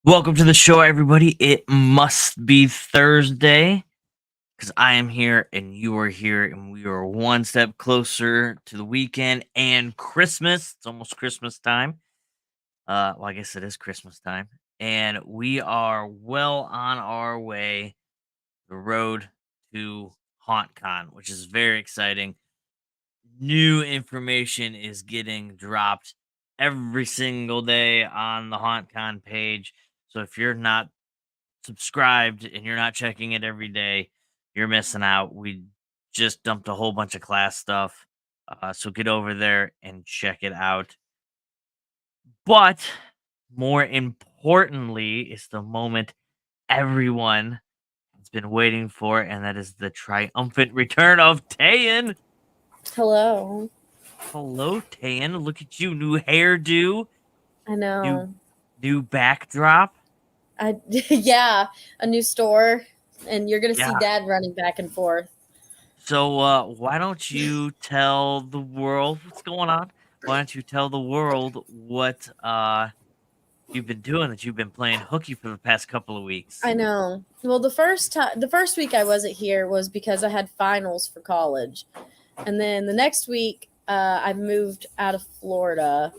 Welcome to the show, everybody. It must be Thursday because I am here and you are here, and we are one step closer to the weekend and Christmas. It's almost Christmas time. Well, I guess it is Christmas time, and we are well on our way the road to HauntCon, which is very exciting. New information is getting dropped every single day on the HauntCon page. So if you're not subscribed and you're not checking it every day, you're missing out. We just dumped a whole bunch of class stuff. So get over there and check it out. But more importantly, is the moment everyone has been waiting for, and that is the triumphant return of Tayan. Hello. Hello, Tayan. Look at you, new hairdo, I new know. new backdrop. Yeah, a new store, and you're gonna see Yeah. Dad running back and forth. So, why don't you tell the world what's going on? Why don't you tell the world what you've been doing, that you've been playing hooky for the past couple of weeks? I know. Well, the first week I wasn't here was because I had finals for college, and then the next week I moved out of Florida.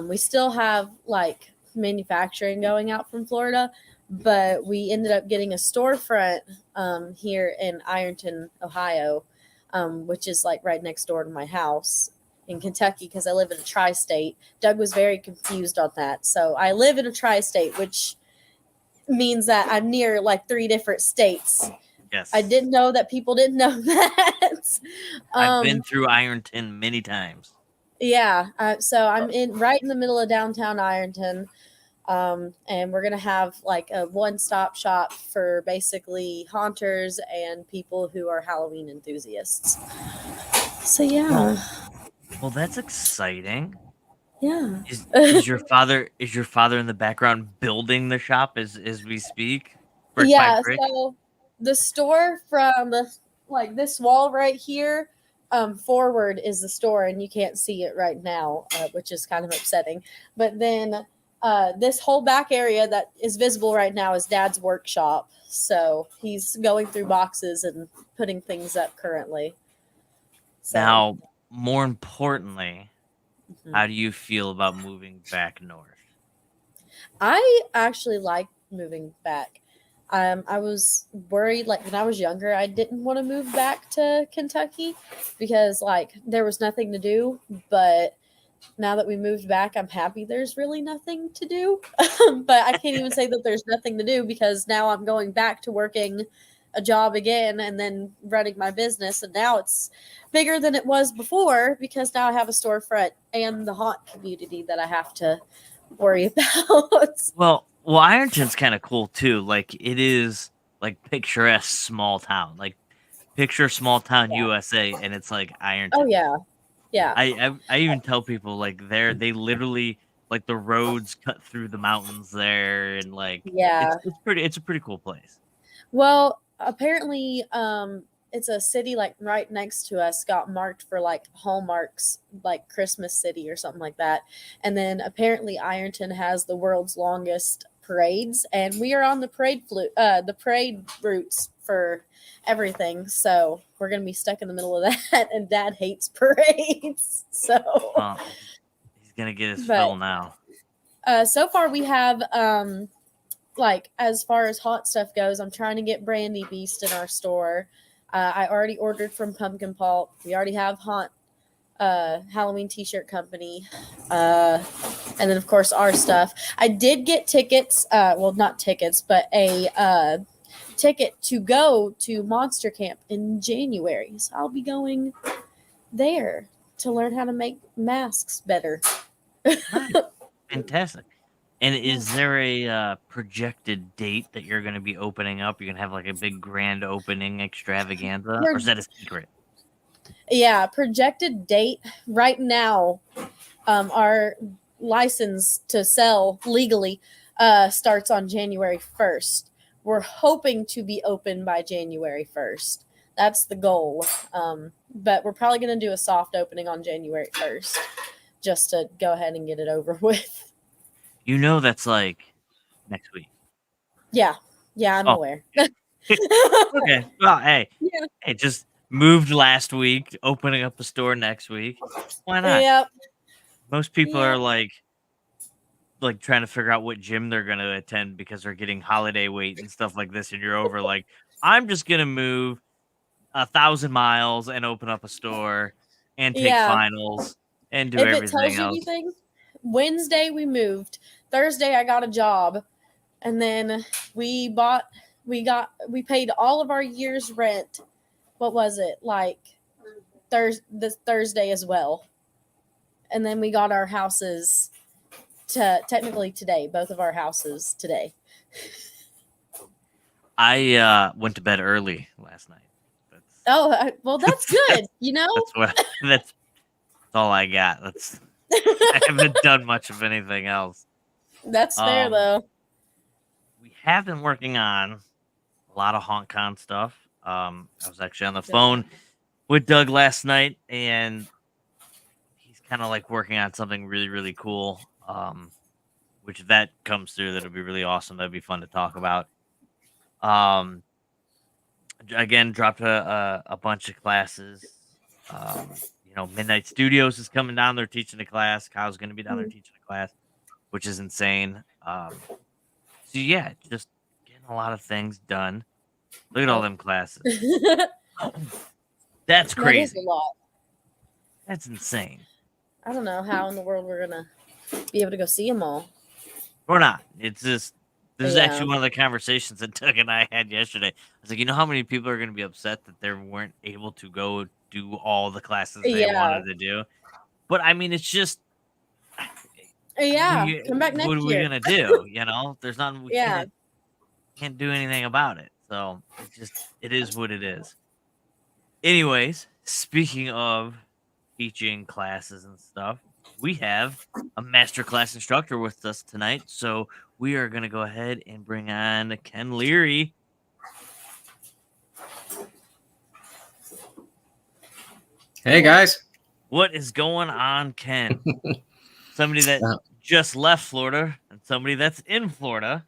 We still have like manufacturing going out from Florida, but we ended up getting a storefront here in Ironton, Ohio, which is like right next door to my house in Kentucky because I live in a tri-state. Doug was very confused on that. So I live in a tri-state, which means that I'm near like three different states. Yes. I didn't know that people didn't know that. I've been through Ironton many times. Yeah, so I'm right in the middle of downtown Ironton, and we're gonna have like a one-stop shop for basically haunters and people who are Halloween enthusiasts. So yeah, Well, that's exciting. yeah, Is your father in the background building the shop as we speak, brick by yeah. brick? So the store from like this wall right here forward is the store, and you can't see it right now, which is kind of upsetting. But then this whole back area that is visible right now is Dad's workshop. So he's going through boxes and putting things up currently. So Now, more importantly, mhm. how do you feel about moving back north? I actually like moving back. I was worried, like when I was younger, I didn't want to move back to Kentucky because like there was nothing to do. But now that we moved back, I'm happy there's really nothing to do. But I can't even say that there's nothing to do because now I'm going back to working a job again and then running my business. And now it's bigger than it was before because now I have a storefront and the haunt community that I have to worry about. Well, Ironton's kind of cool too. Like it is like picturesque small town. Like picture small town Yeah. USA, and it's like Oh Ironton. yeah. Yeah. I even tell people like they literally like the roads cut through the mountains there, and like Yeah. it's a pretty cool place. Well, apparently, it's a city like right next to us got marked for like Hallmark's like Christmas city or something like that. And then apparently Ironton has the world's longest parades, and we are on the parade routes for everything. So we're gonna be stuck in the middle of that, and Dad hates parades. So, Well, he's gonna get his but fill now. so far we have like as far as hot stuff goes, I'm trying to get Brandy Beast in our store. I already ordered from Pumpkin Pulp. We already have haunt Halloween T-shirt company, and then of course our stuff. I did get tickets. Well, not tickets, but a ticket to go to Monster Camp in January. So I'll be going there to learn how to make masks better. Nice, fantastic. And Yeah. is there a projected date that you're gonna be opening up? You're gonna have like a big grand opening extravaganza, or is that a secret? Yeah, projected date right now. Our license to sell legally starts on January 1st. We're hoping to be open by January 1st. That's the goal. But we're probably going to do a soft opening on January 1st just to go ahead and get it over with. You know that's like next week. Yeah, I'm aware. Okay. Well, hey, Yeah. it just moved last week, opening up a store next week. Why not? Yep. Most people Yep. are like trying to figure out what gym they're going to attend because they're getting holiday weight and stuff like this. And you're over like, I'm just going to move 1,000 miles and open up a store and take Yeah. finals and do If it everything tells you else. anything, Wednesday we moved. Thursday I got a job, and then we paid all of our year's rent. What was it like? This Thursday as well, and then we got our houses technically today. Both of our houses today. I went to bed early last night. Well, that's good. You know, That's all I got. I haven't done much of anything else. that's fair Um, though. We have been working on a lot of Hong Kong stuff. I was actually on the Good. phone with Doug last night, and he's kind of like working on something really, really cool. Which if that comes through, that'll be really awesome. That'd be fun to talk about. Um, again, dropped a bunch of classes. Midnight Studios is coming down there teaching a class. Kyle's going to be down there teaching a class, which is insane. So yeah, just getting a lot of things done. Look at all them classes. That's crazy. That is a lot. That's insane. I don't know how in the world we're gonna be able to go see them all. We're not. It's just this is actually one of the conversations that Doug and I had yesterday. I was like, you know how many people are going to be upset that they weren't able to go do all the classes they wanted to do? But I mean, it's just come back next year. What are we gonna do? There's nothing we can't do anything about it. So it is what it is. Anyways, speaking of teaching classes and stuff, we have a masterclass instructor with us tonight. So we are gonna go ahead and bring on Ken Leary. Hey guys. What is going on, Ken? Somebody that just left Florida and somebody that's in Florida.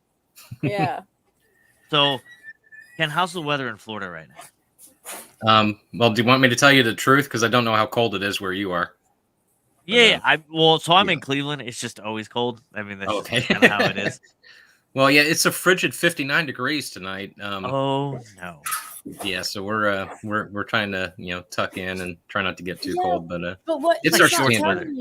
Yeah. So, Ken, how's the weather in Florida right now? Well, do you want me to tell you the truth? Because I don't know how cold it is where you are. Yeah, I'm in Cleveland. It's just always cold. I mean, that's just kind of how it is. Well, yeah, it's a frigid 59 degrees tonight. Oh no. Yeah, so we're trying to tuck in and try not to get too cold, but what it's our short weather.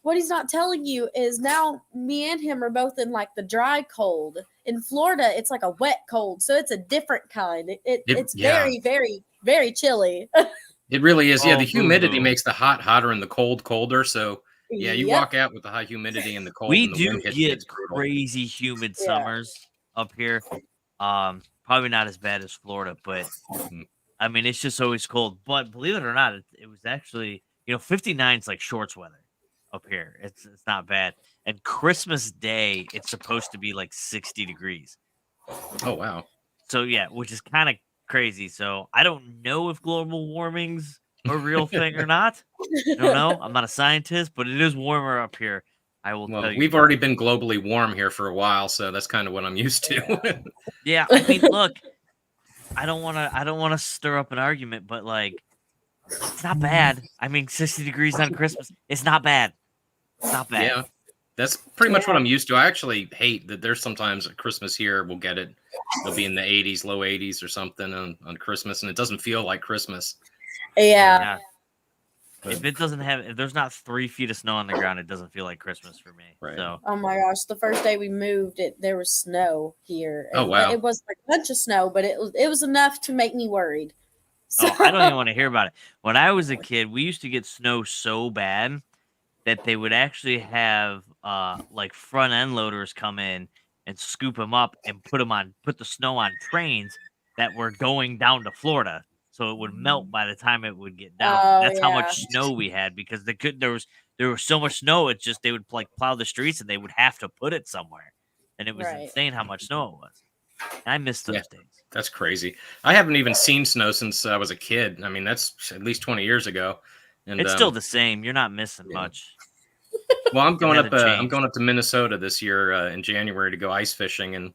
What he's not telling you is now me and him are both in like the dry cold. In Florida, it's like a wet cold, so it's a different kind. It's very, very, very chilly. It really is. Yeah, the humidity makes the hot hotter and the cold colder. So yeah, you walk out with the high humidity and the cold. We and the do wind hits, get it's brutal. crazy humid summers up here. Probably not as bad as Florida, but I mean it's just always cold. But believe it or not, it was actually 59 is like shorts weather up here. It's not bad. And Christmas Day, it's supposed to be like 60 degrees. Oh wow. So yeah, which is kind of crazy. So I don't know if global warming's a real thing or not. I don't know. I'm not a scientist, but it is warmer up here. I will tell you. We've already been globally warm here for a while, so that's kind of what I'm used to. Yeah, I mean, look, I don't want to stir up an argument, but like it's not bad. I mean, 60 degrees on Christmas, it's not bad. It's not bad. Yeah. That's pretty much what I'm used to. I actually hate that there's sometimes at Christmas here, we'll get it. It'll be in the 80s, low 80s or something on Christmas, and it doesn't feel like Christmas. Yeah. If there's not 3 feet of snow on the ground, it doesn't feel like Christmas for me. Right. So. Oh my gosh, the first day we moved, there was snow here. Oh wow. It was like a bunch of snow, but it was enough to make me worried. So. Oh, I don't even want to hear about it. When I was a kid, we used to get snow so bad that they would actually have like front end loaders come in and scoop them up and put the snow on trains that were going down to Florida, so it would melt by the time it would get down. That's how much snow we had, because there was so much snow. It's just they would like plow the streets and they would have to put it somewhere, and it was insane how much snow it was. And I miss those days. That's crazy. I haven't even seen snow since I was a kid. I mean, that's at least 20 years ago. And it's still the same. You're not missing much. Well, I'm It going up. hasn't I'm changed. going up to Minnesota this year in January to go ice fishing, and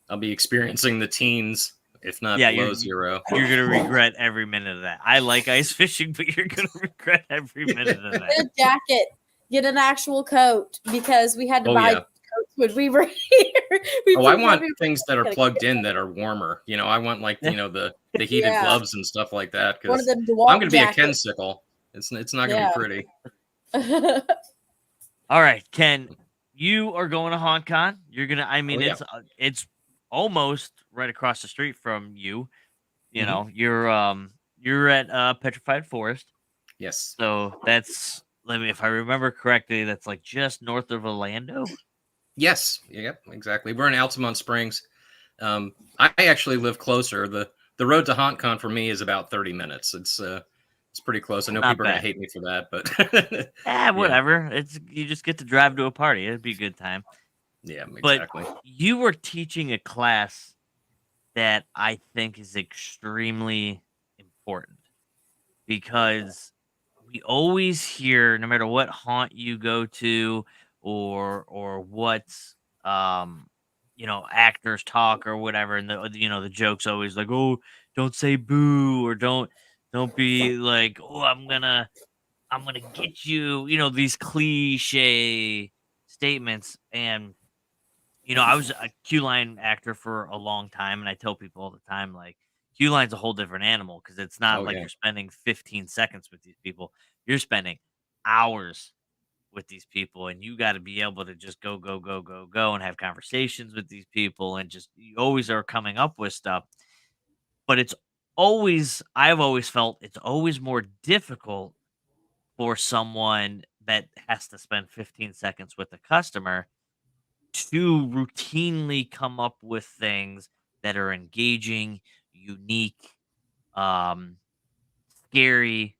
I'll be experiencing the teens, if not Yeah, below zero. you're gonna regret every minute of that. I like ice fishing, but you're gonna regret every minute of that. Get a jacket, get an actual coat because we had to Oh buy yeah. coats when we were here. Oh, I want we things that are gotta plugged in that are warmer. I want like Yeah. The heated Yeah. gloves and stuff like that One of because them I'm DeWalt going to be a jackets. Kensicle. It's not going to Yeah. be pretty. All right, Ken, you are going to HauntCon. You're gonna. I mean, Oh yeah. it's almost right across the street from you. You Mhm. know, you're at Petrified Forest. Yes. So that's, let me, if I remember correctly, that's like just north of Orlando. Yes. Yep. Exactly. We're in Altamont Springs. I actually live closer. The road to HauntCon for me is about 30 minutes. It's pretty close. I know Not people are going to bad. hate me for that, but yeah. Whatever. It's, you just get to drive to a party. It'd be a good time. Yeah, But exactly. you were teaching a class that I think is extremely important because we always hear, no matter what haunt you go to or what um actors talk or whatever, and the joke's always like, oh, don't say boo, or don't be like, oh, I'm gonna get you, these cliche statements. And I was a Q line actor for a long time, and I tell people all the time, like, Q line's a whole different animal because it's not Oh like yeah. you're spending 15 seconds with these people. You're spending hours with these people, and you got to be able to just go, go, go, go, go, and have conversations with these people, and just, you always are coming up with stuff. But I've always felt it's always more difficult for someone that has to spend 15 seconds with a customer to routinely come up with things that are engaging, unique, um, scary,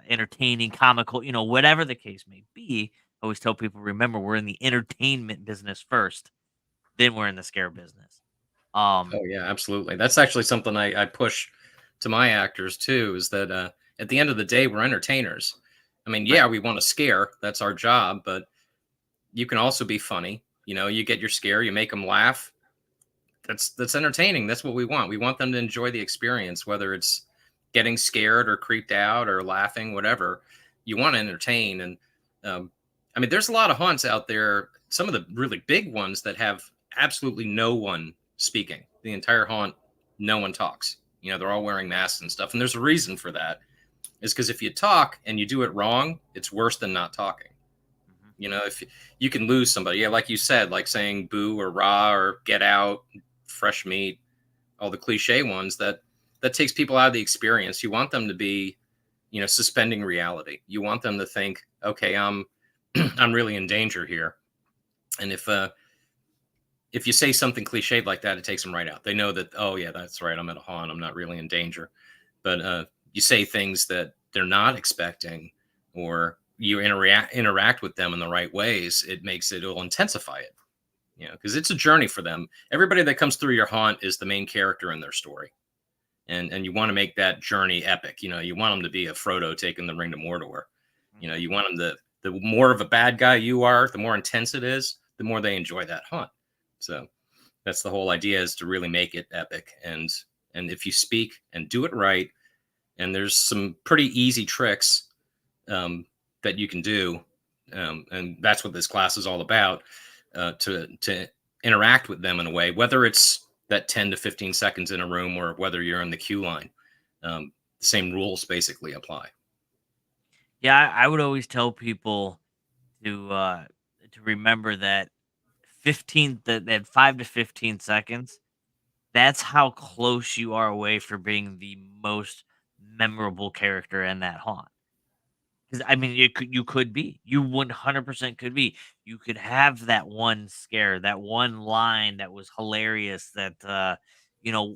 entertaining, comical, whatever the case may be. I always tell people, remember, we're in the entertainment business first, then we're in the scare business. Um, Oh yeah, absolutely. That's actually something I push to my actors too, is that at the end of the day, we're entertainers. I mean, right. yeah, we want to scare, that's our job, but you can also be funny. You get your scare, you make them laugh. That's entertaining. That's what we want. We want them to enjoy the experience, whether it's getting scared or creeped out or laughing, whatever. You want to entertain. And I mean, there's a lot of haunts out there. Some of the really big ones that have absolutely no one speaking. The entire haunt, no one talks. They're all wearing masks and stuff. And there's a reason for that. Is because if you talk and you do it wrong, it's worse than not talking. Mhm. If you can lose somebody, yeah, like you said, like saying boo or rah or get out, fresh meat, all the cliche ones that takes people out of the experience. You want them to be, suspending reality. You want them to think, okay, I'm I'm really in danger here. And if you say something cliched like that, it takes them right out. They know that, oh yeah, that's right, I'm at a haunt, I'm not really in danger. But you say things that they're not expecting, or you interact with them in the right ways, it'll intensify it. Because it's a journey for them. Everybody that comes through your haunt is the main character in their story, and you want to make that journey epic. You want them to be a Frodo taking the ring to Mordor. Mhm. You want them to. The more of a bad guy you are, the more intense it is, the more they enjoy that haunt. So that's the whole idea, is to really make it epic. And if you speak and do it right, and there's some pretty easy tricks that you can do, and that's what this class is all about, to interact with them in a way, whether it's that 10 to 15 seconds in a room or whether you're in the queue line. The same rules basically apply. Yeah, I would always tell people to remember that 15 that 5 to 15 seconds, that's how close you are away for being the most memorable character in that haunt. Because, I mean, you could be. You 100% could be. You could have that one scare, that one line that was hilarious, that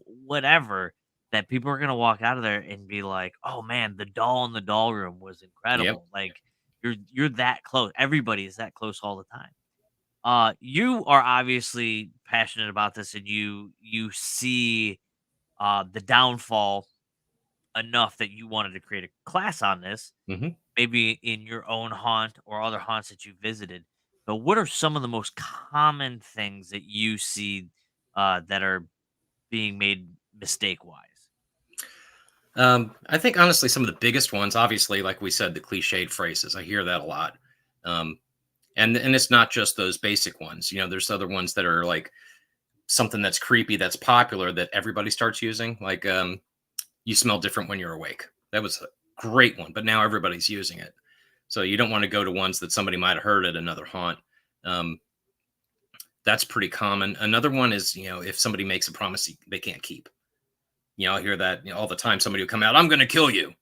whatever, that people are gonna walk out of there and be like, "Oh man, the doll in the doll room was Yep. incredible." Like, you're that close. Everybody is that close all the time. You are obviously passionate about this, and you see the downfall enough that you wanted to create a class on this, Hmm. maybe in your own haunt or other haunts that you visited. But what are some of the most common things that you see that are being made mistake wise? I think honestly, some of the biggest ones, obviously, like we said, the cliched phrases. I hear that a lot, um, and it's not just those basic ones. There's other ones that are like something that's creepy, that's popular, that everybody starts using. Like, you smell different when you're awake. That was a great one, but now everybody's using it. So you don't want to go to ones that somebody might have heard at another haunt. Um, that's pretty common. Another one is, if somebody makes a promise they can't keep. I hear that all the time. Somebody will come out, I'm going to kill you.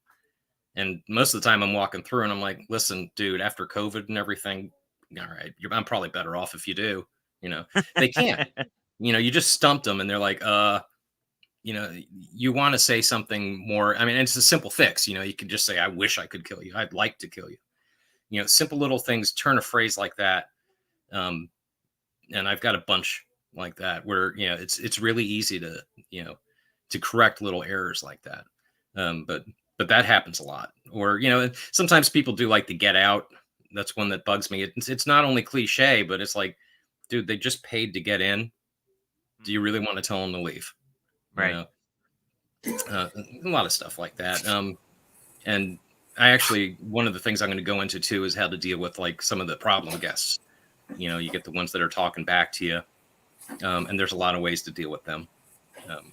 And most of the time I'm walking through and I'm like, listen, dude, after COVID and everything, all right, I'm probably better off if you do. They can't. You just stumped them and they're like, you want to say something more. I mean, it's a simple fix. You can just say, I wish I could kill you. I'd like to kill you. Simple little things, turn a phrase like that. And I've got a bunch like that where, it's really easy to correct little errors like that. But that happens a lot. Or, sometimes people do like the get out. That's one that bugs me. It's not only cliche, but it's like, dude, they just paid to get in. Do you really want to tell them to leave? You Right. know, a lot of stuff like that. And I actually, one of the things I'm going to go into too is how to deal with like some of the problem guests. You get the ones that are talking back to you, and there's a lot of ways to deal with them. Um,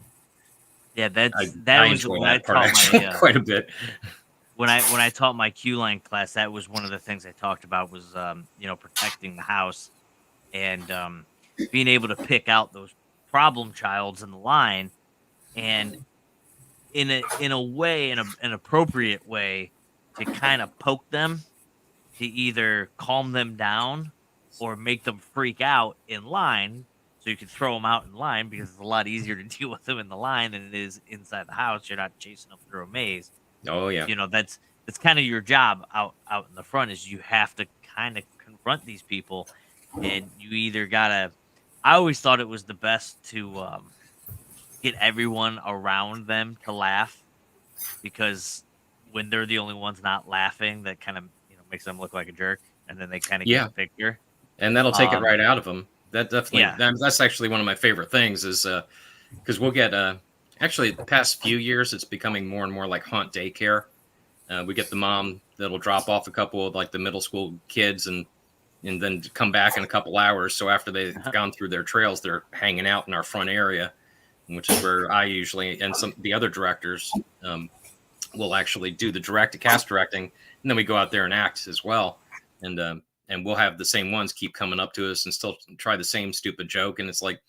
Yeah, I that I was enjoy when I that part taught my actually quite a bit. when I taught my Q line class. That was one of the things I talked about was protecting the house and being able to pick out those problem childs in the line and in a way, in an appropriate way, to kind of poke them to either calm them down or make them freak out in line so you can throw them out in line because it's a lot easier to deal with them in the line than it is inside the house. You're not chasing them through a maze. Oh yeah. That's kind of your job out in the front is you have to kind of confront these people and you either gotta I always thought it was the best to get everyone around them to laugh because when they're the only ones not laughing, that kind of makes them look like a jerk, and then they kind of get Yeah, the picture. and that'll take it Um, right out of them. That definitely yeah, that's actually one of my favorite things is because we'll get actually the past few years it's becoming more and more like haunt daycare. We get the mom that'll drop off a couple of like the middle school kids and then come back in a couple hours. So after they've gone through their trails, they're hanging out in our front area, which is where I usually and some the other directors will actually do the direct to cast directing, and then we go out there and act as well. And we'll have the same ones keep coming up to us and still try the same stupid joke, and it's like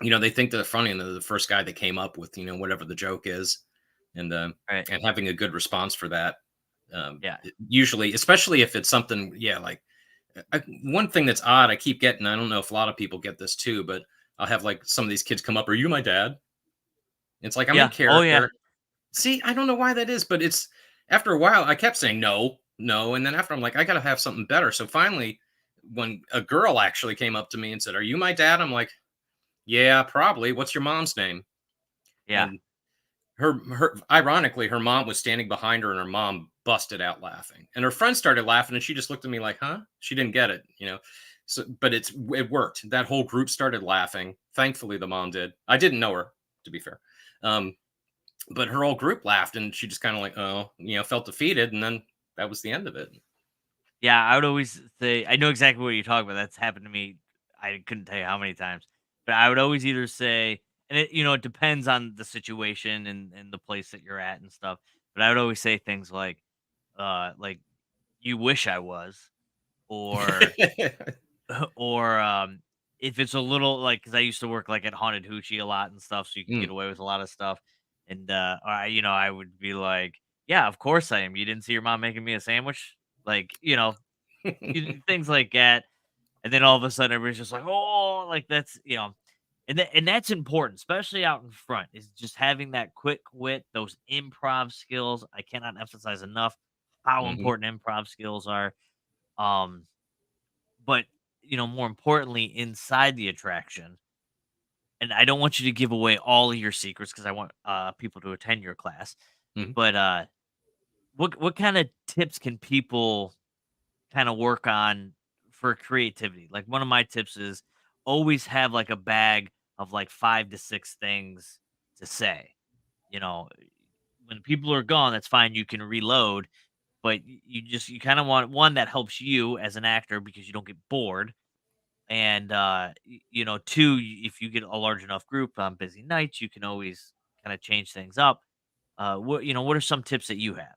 they think they're funny and they're the first guy that came up with whatever the joke is, right, and having a good response for that. yeah, Usually, especially if it's something, yeah, like one thing that's odd, I keep getting, I don't know if a lot of people get this too, but I'll have like some of these kids come up, are you my dad? It's like I'm in yeah, oh yeah, character. See, I don't know why that is, but it's after a while I kept saying no, no, and then after I'm like, I gotta have something better. So finally, when a girl actually came up to me and said, are you my dad? I'm like, yeah, probably. What's your mom's name? yeah, And her ironically, her mom was standing behind her and her mom busted out laughing. And her friend started laughing and she just looked at me like, huh? She didn't get it. So but it worked. That whole group started laughing. Thankfully the mom did. I didn't know her, to be fair. But her whole group laughed and she just kind of like, oh, felt defeated, and then that was the end of it. yeah. I would always say I know exactly what you're talking about. That's happened to me. I couldn't tell you how many times, but I would always either say, and it depends on the situation and the place that you're at and stuff. But I would always say things like you wish I was, or or if it's a little like because I used to work like at Haunted Hoochie a lot and stuff, so you can get Mm. away with a lot of stuff. And I would be like, yeah, of course I am. You didn't see your mom making me a sandwich, like things like that. And then all of a sudden, everybody's just like, oh, like that's. And that's important, especially out in front, is just having that quick wit, those improv skills. I cannot emphasize enough how Hmm. important improv skills are. Um, but more importantly, inside the attraction, and I don't want you to give away all of your secrets because I want people to attend your class. Mhm. But what kind of tips can people kind of work on for creativity? Like one of my tips is always have like a bag of like 5 to 6 things to say. You know, when people are gone, that's fine. You can reload, but you kind of want one that helps you as an actor because you don't get bored. And two, if you get a large enough group on busy nights, you can always kind of change things up. What are some tips that you have?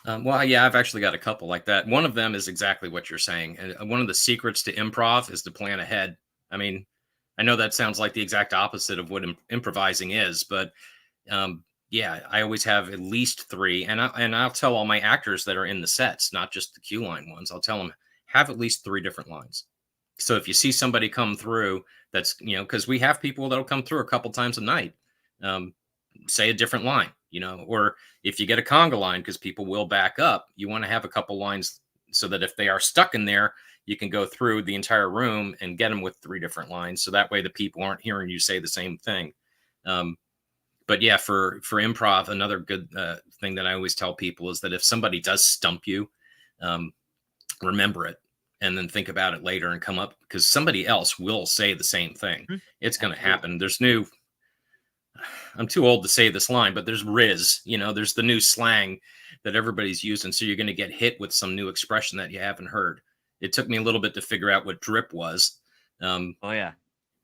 Well, yeah, I've actually got a couple like that. One of them is exactly what you're saying. And one of the secrets to improv is to plan ahead. I mean, I know that sounds like the exact opposite of what improvising is, but yeah, I always have at least three, and I'll tell all my actors that are in the sets, not just the Q line ones. I'll tell them have at least three different lines. So if you see somebody come through, that's because we have people that'll come through a couple times a night. Um, say a different line, or if you get a conga line, because people will back up, you want to have a couple lines so that if they are stuck in there, you can go through the entire room and get them with three different lines. So that way the people aren't hearing you say the same thing. Um, but yeah, for improv, another good thing that I always tell people is that if somebody does stump you, um, remember it and then think about it later and come up because somebody else will say the same thing. Mhm. It's going to Absolutely. happen. I'm too old to say this line, but there's there's the new slang that everybody's using. So you're going to get hit with some new expression that you haven't heard. It took me a little bit to figure out what drip was. Um, Oh yeah. And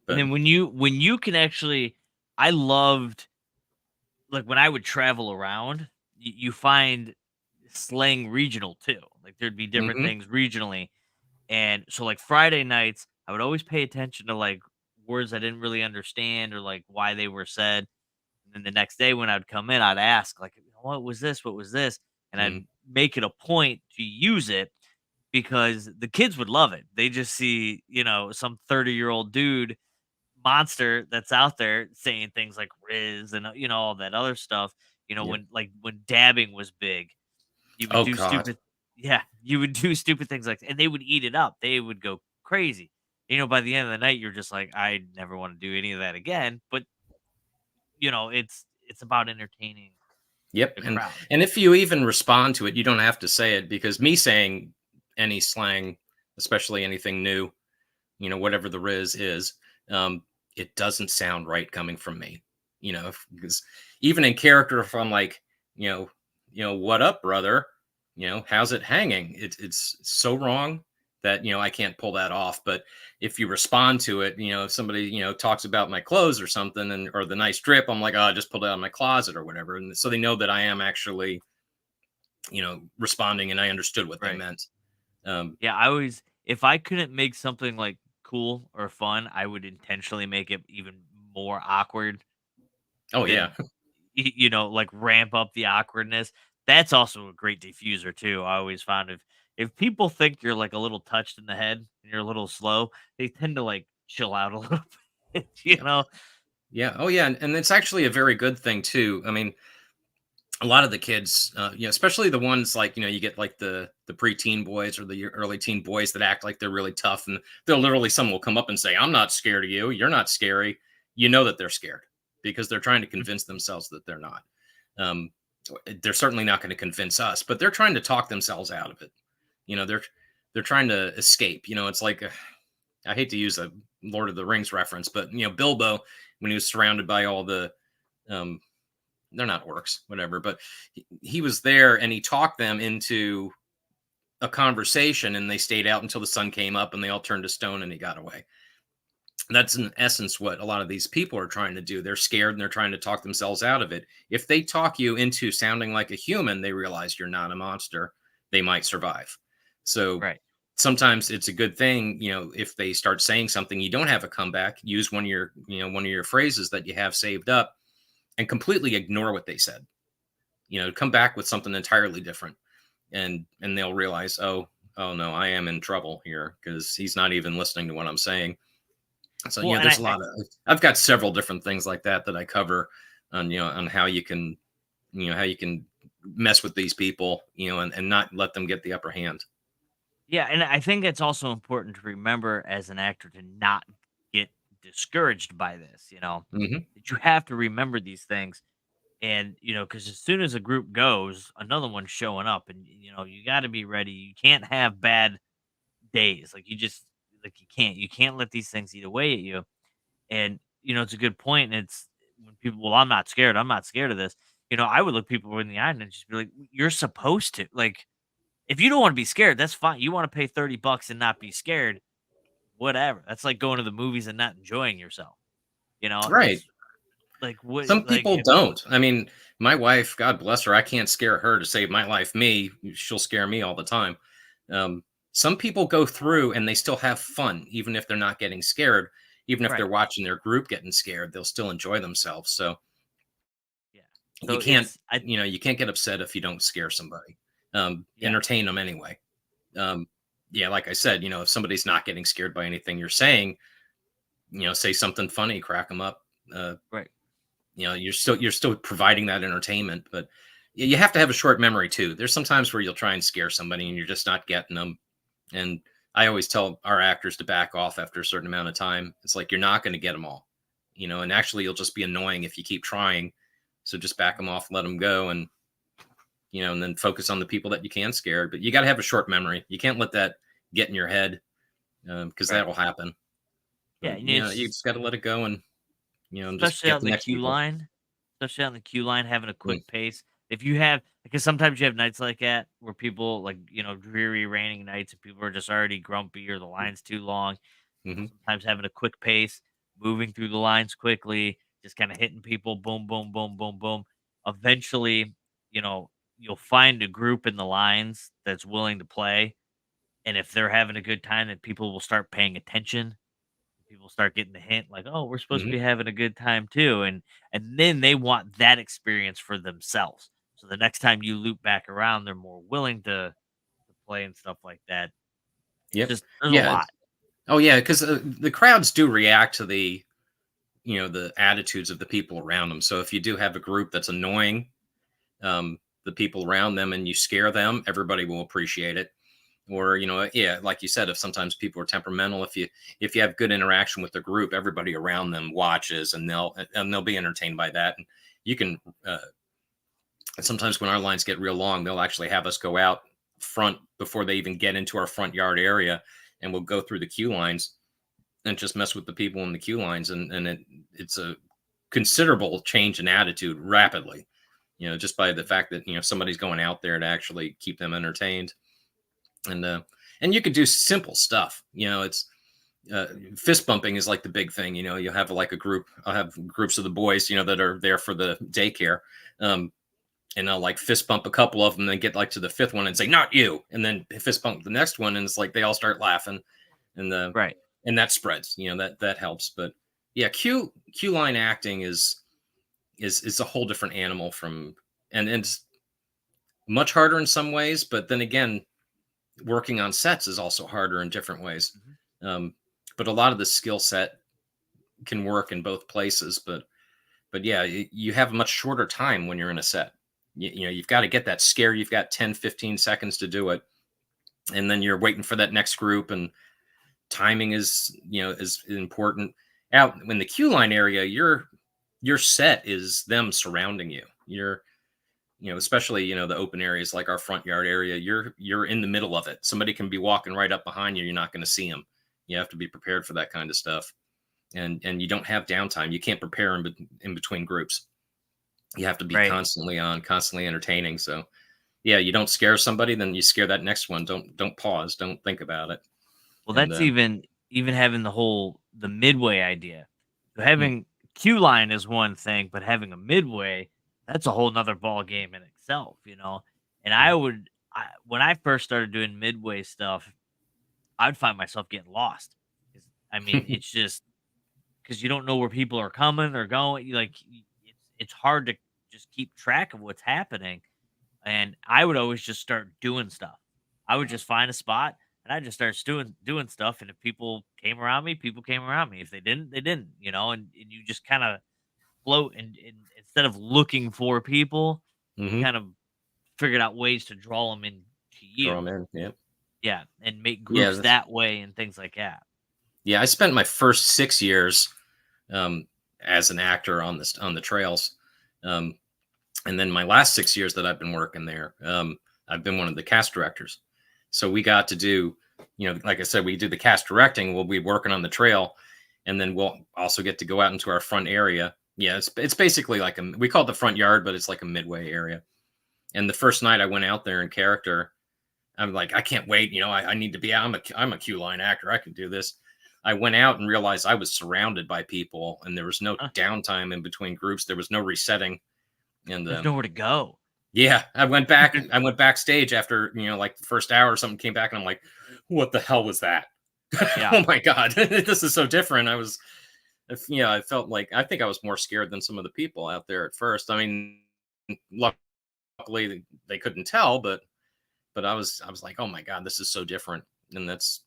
but then when you can actually, I loved like when I would travel around, you find slang regional too. Like there'd be different mhm, things regionally. And so like Friday nights, I would always pay attention to like words I didn't really understand or like why they were said. And then the next day when I'd come in, I'd ask like, "What was this? What was this?" And mhm. I'd make it a point to use it because the kids would love it. They just see, some 30-year-old dude monster that's out there saying things like Riz and all that other stuff. Yeah. When dabbing was big, you would Oh do God. stupid yeah, you would do stupid things like and they would eat it up. They would go crazy. By the end of the night, you're just like, I never want to do any of that again. But it's about entertaining Yep. the And crowd. and if you even respond to it, you don't have to say it because me saying any slang, especially anything new, whatever the riz is, um, it doesn't sound right coming from me. Because even in character, if I'm like, what up, brother? How's it hanging? It's so wrong that I can't pull that off. But if you respond to it, if somebody talks about my clothes or something, and or the nice drip, I'm like, oh, I just pulled it out of my closet or whatever, and so they know that I am actually responding and I understood what they Right. meant. Um, Yeah, I always if I couldn't make something like cool or fun, I would intentionally make it even more awkward oh yeah. than like ramp up the awkwardness. That's also a great diffuser too. I always found if people think you're like a little touched in the head and you're a little slow, they tend to like chill out a little bit, Yeah. Yeah. Oh, yeah. And it's actually a very good thing too. I mean, a lot of the kids, especially the ones like you get like the preteen boys or the early teen boys that act like they're really tough, and they'll literally someone will come up and say, "I'm not scared of you. You're not scary." You know that they're scared because they're trying to convince themselves that they're not. Um, they're certainly not going to convince us, but they're trying to talk themselves out of it. They're trying to escape. It's like I hate to use a Lord of the Rings reference, but Bilbo when he was surrounded by all the um, they're not orcs, whatever, but he was there and he talked them into a conversation and they stayed out until the sun came up and they all turned to stone and he got away. That's in essence what a lot of these people are trying to do. They're scared and they're trying to talk themselves out of it. If they talk you into sounding like a human, they realize you're not a monster. They might survive. So right. sometimes it's a good thing, if they start saying something, you don't have a comeback, use one of your phrases that you have saved up and completely ignore what they said. Come back with something entirely different, and they'll realize, oh no, I am in trouble here because he's not even listening to what I'm saying. So Well, and there's a lot of I've got several different things like that I cover on on how you can how you can mess with these people, and not let them get the upper hand. and I think it's also important to remember as an actor to not get discouraged by this, Hmm. that you have to remember these things. And because as soon as a group goes, another one's showing up, and you got to be ready. You can't have bad days. Like you can't let these things eat away at you. And it's a good point. And it's when people, well, I'm not scared. I'm not scared of this. I would look people in the eye and just be like, you're supposed to. Like, if you don't want to be scared, that's fine. You want to pay $30 and not be scared, whatever. That's like going to the movies and not enjoying yourself. Right. It's like what Some like people don't. I mean, my wife, God bless her, I can't scare her to save my life. Me, she'll scare me all the time. Um, some people go through and they still have fun, even if they're not getting scared. Even if they're right. watching their group getting scared, they'll still enjoy themselves. So Yeah. you So can't, it's I you can't get upset if you don't scare somebody. yeah. Entertain them anyway. Um, yeah, like I said, if somebody's not getting scared by anything you're saying, say something funny, crack them up. Uh, Right. you're still providing that entertainment, but you have to have a short memory too. There's some times where you'll try and scare somebody and you're just not getting them. And I always tell our actors to back off after a certain amount of time. It's like you're not going to get them all, and actually you'll just be annoying if you keep trying. So just back them off, let them go, and then focus on the people that you can scare. But you got to have a short memory. You can't let that get in your head, because that Right. will happen. Yeah, But you it's just got to let it go and just especially get on the the next queue people. line. Especially on the queue line, having a Mm, quick pace. If you have, because sometimes you have nights like that where people, like, dreary raining nights and people are just already grumpy or the line's too long. mhm, Sometimes having a quick pace, moving through the lines quickly, just kind of hitting people, boom, boom, boom, boom, boom. Eventually, you know, you'll find a group in the lines that's willing to play. And if they're having a good time, then people will start paying attention. People start getting the hint, like, oh, we're supposed to mhm. be having a good time too. And then they want that experience for themselves. So the next time you loop back around, they're more willing to play and stuff like that. It's Yep. just there's a Yeah. lot. Oh, yeah, because the crowds do react to the attitudes of the people around them. So if you do have a group that's annoying, the people around them, and you scare them, everybody will appreciate it. Or, yeah, like you said, if sometimes people are temperamental, if you have good interaction with the group, everybody around them watches, and they'll be entertained by that. And you can sometimes when our lines get real long, they'll actually have us go out front before they even get into our front yard area, and we'll go through the queue lines and just mess with the people in the queue lines, and it's a considerable change in attitude rapidly, just by the fact that somebody's going out there to actually keep them entertained. And you could do simple stuff. It's fist bumping is like the big thing. You'll have like a group. I'll have groups of the boys, that are there for the daycare. And I'll like fist bump a couple of them, and then get like to the fifth one and say, "Not you," and then fist bump the next one, and it's like they all start laughing, and the Right. and that spreads. That helps. But yeah, Q line acting is a whole different animal from, and it's much harder in some ways, but then again, working on sets is also harder in different ways. Mhm. Um, but a lot of the skill set can work in both places. But yeah, you have a much shorter time when you're in a set. You've got to get that scare. You've got 10, 15 seconds to do it. And then you're waiting for that next group, and timing is important. Out in the queue line area, your set is them surrounding you. Especially, the open areas like our front yard area, you're in the middle of it. Somebody can be walking right up behind you. You're not going to see them. You have to be prepared for that kind of stuff. And you don't have downtime. You can't prepare in between groups. You have to be Right. constantly on, constantly entertaining. So yeah, you don't scare somebody, then you scare that next one. Don't pause. Don't think about it. Well, And that's even having the midway idea. So mm, having queue line is one thing, but having a midway, that's a whole nother ball game in itself. And mm, when I first started doing midway stuff, I'd find myself getting lost. 'Cause, I mean, it's just because you don't know where people are coming or going. It's hard to just keep track of what's happening. And I would always just start doing stuff. I would just find a spot and I just start doing stuff. And if people came around me, people came around me. If they didn't, they didn't. And you just kind of float, and instead of looking for people, you hmm kind of figured out ways to draw them into draw you. them in. Yeah. Yeah, and make Yeah. groups that way and things like that. Yeah. I spent my first 6 years, um, as an actor on the trails. Um, And then my last 6 years that I've been working there, I've been one of the cast directors. So we got to do, like I said, we do the cast directing. We'll be working on the trail, and then we'll also get to go out into our front area. Yeah, it's basically like we call it the front yard, but it's like a midway area. And the first night I went out there in character, I'm like, I can't wait. I need to be out. I'm a Q line actor. I can do this. I went out and realized I was surrounded by people, and there was no Huh. downtime in between groups. There was no resetting, and There's nowhere to go. yeah, I went back. I went backstage after like the first hour or something. Came back and I'm like, what the hell was that? Yeah. Oh my god, this is so different. I felt like I think I was more scared than some of the people out there at first. I mean, luckily they couldn't tell, but I was like, oh my god, this is so different. And that's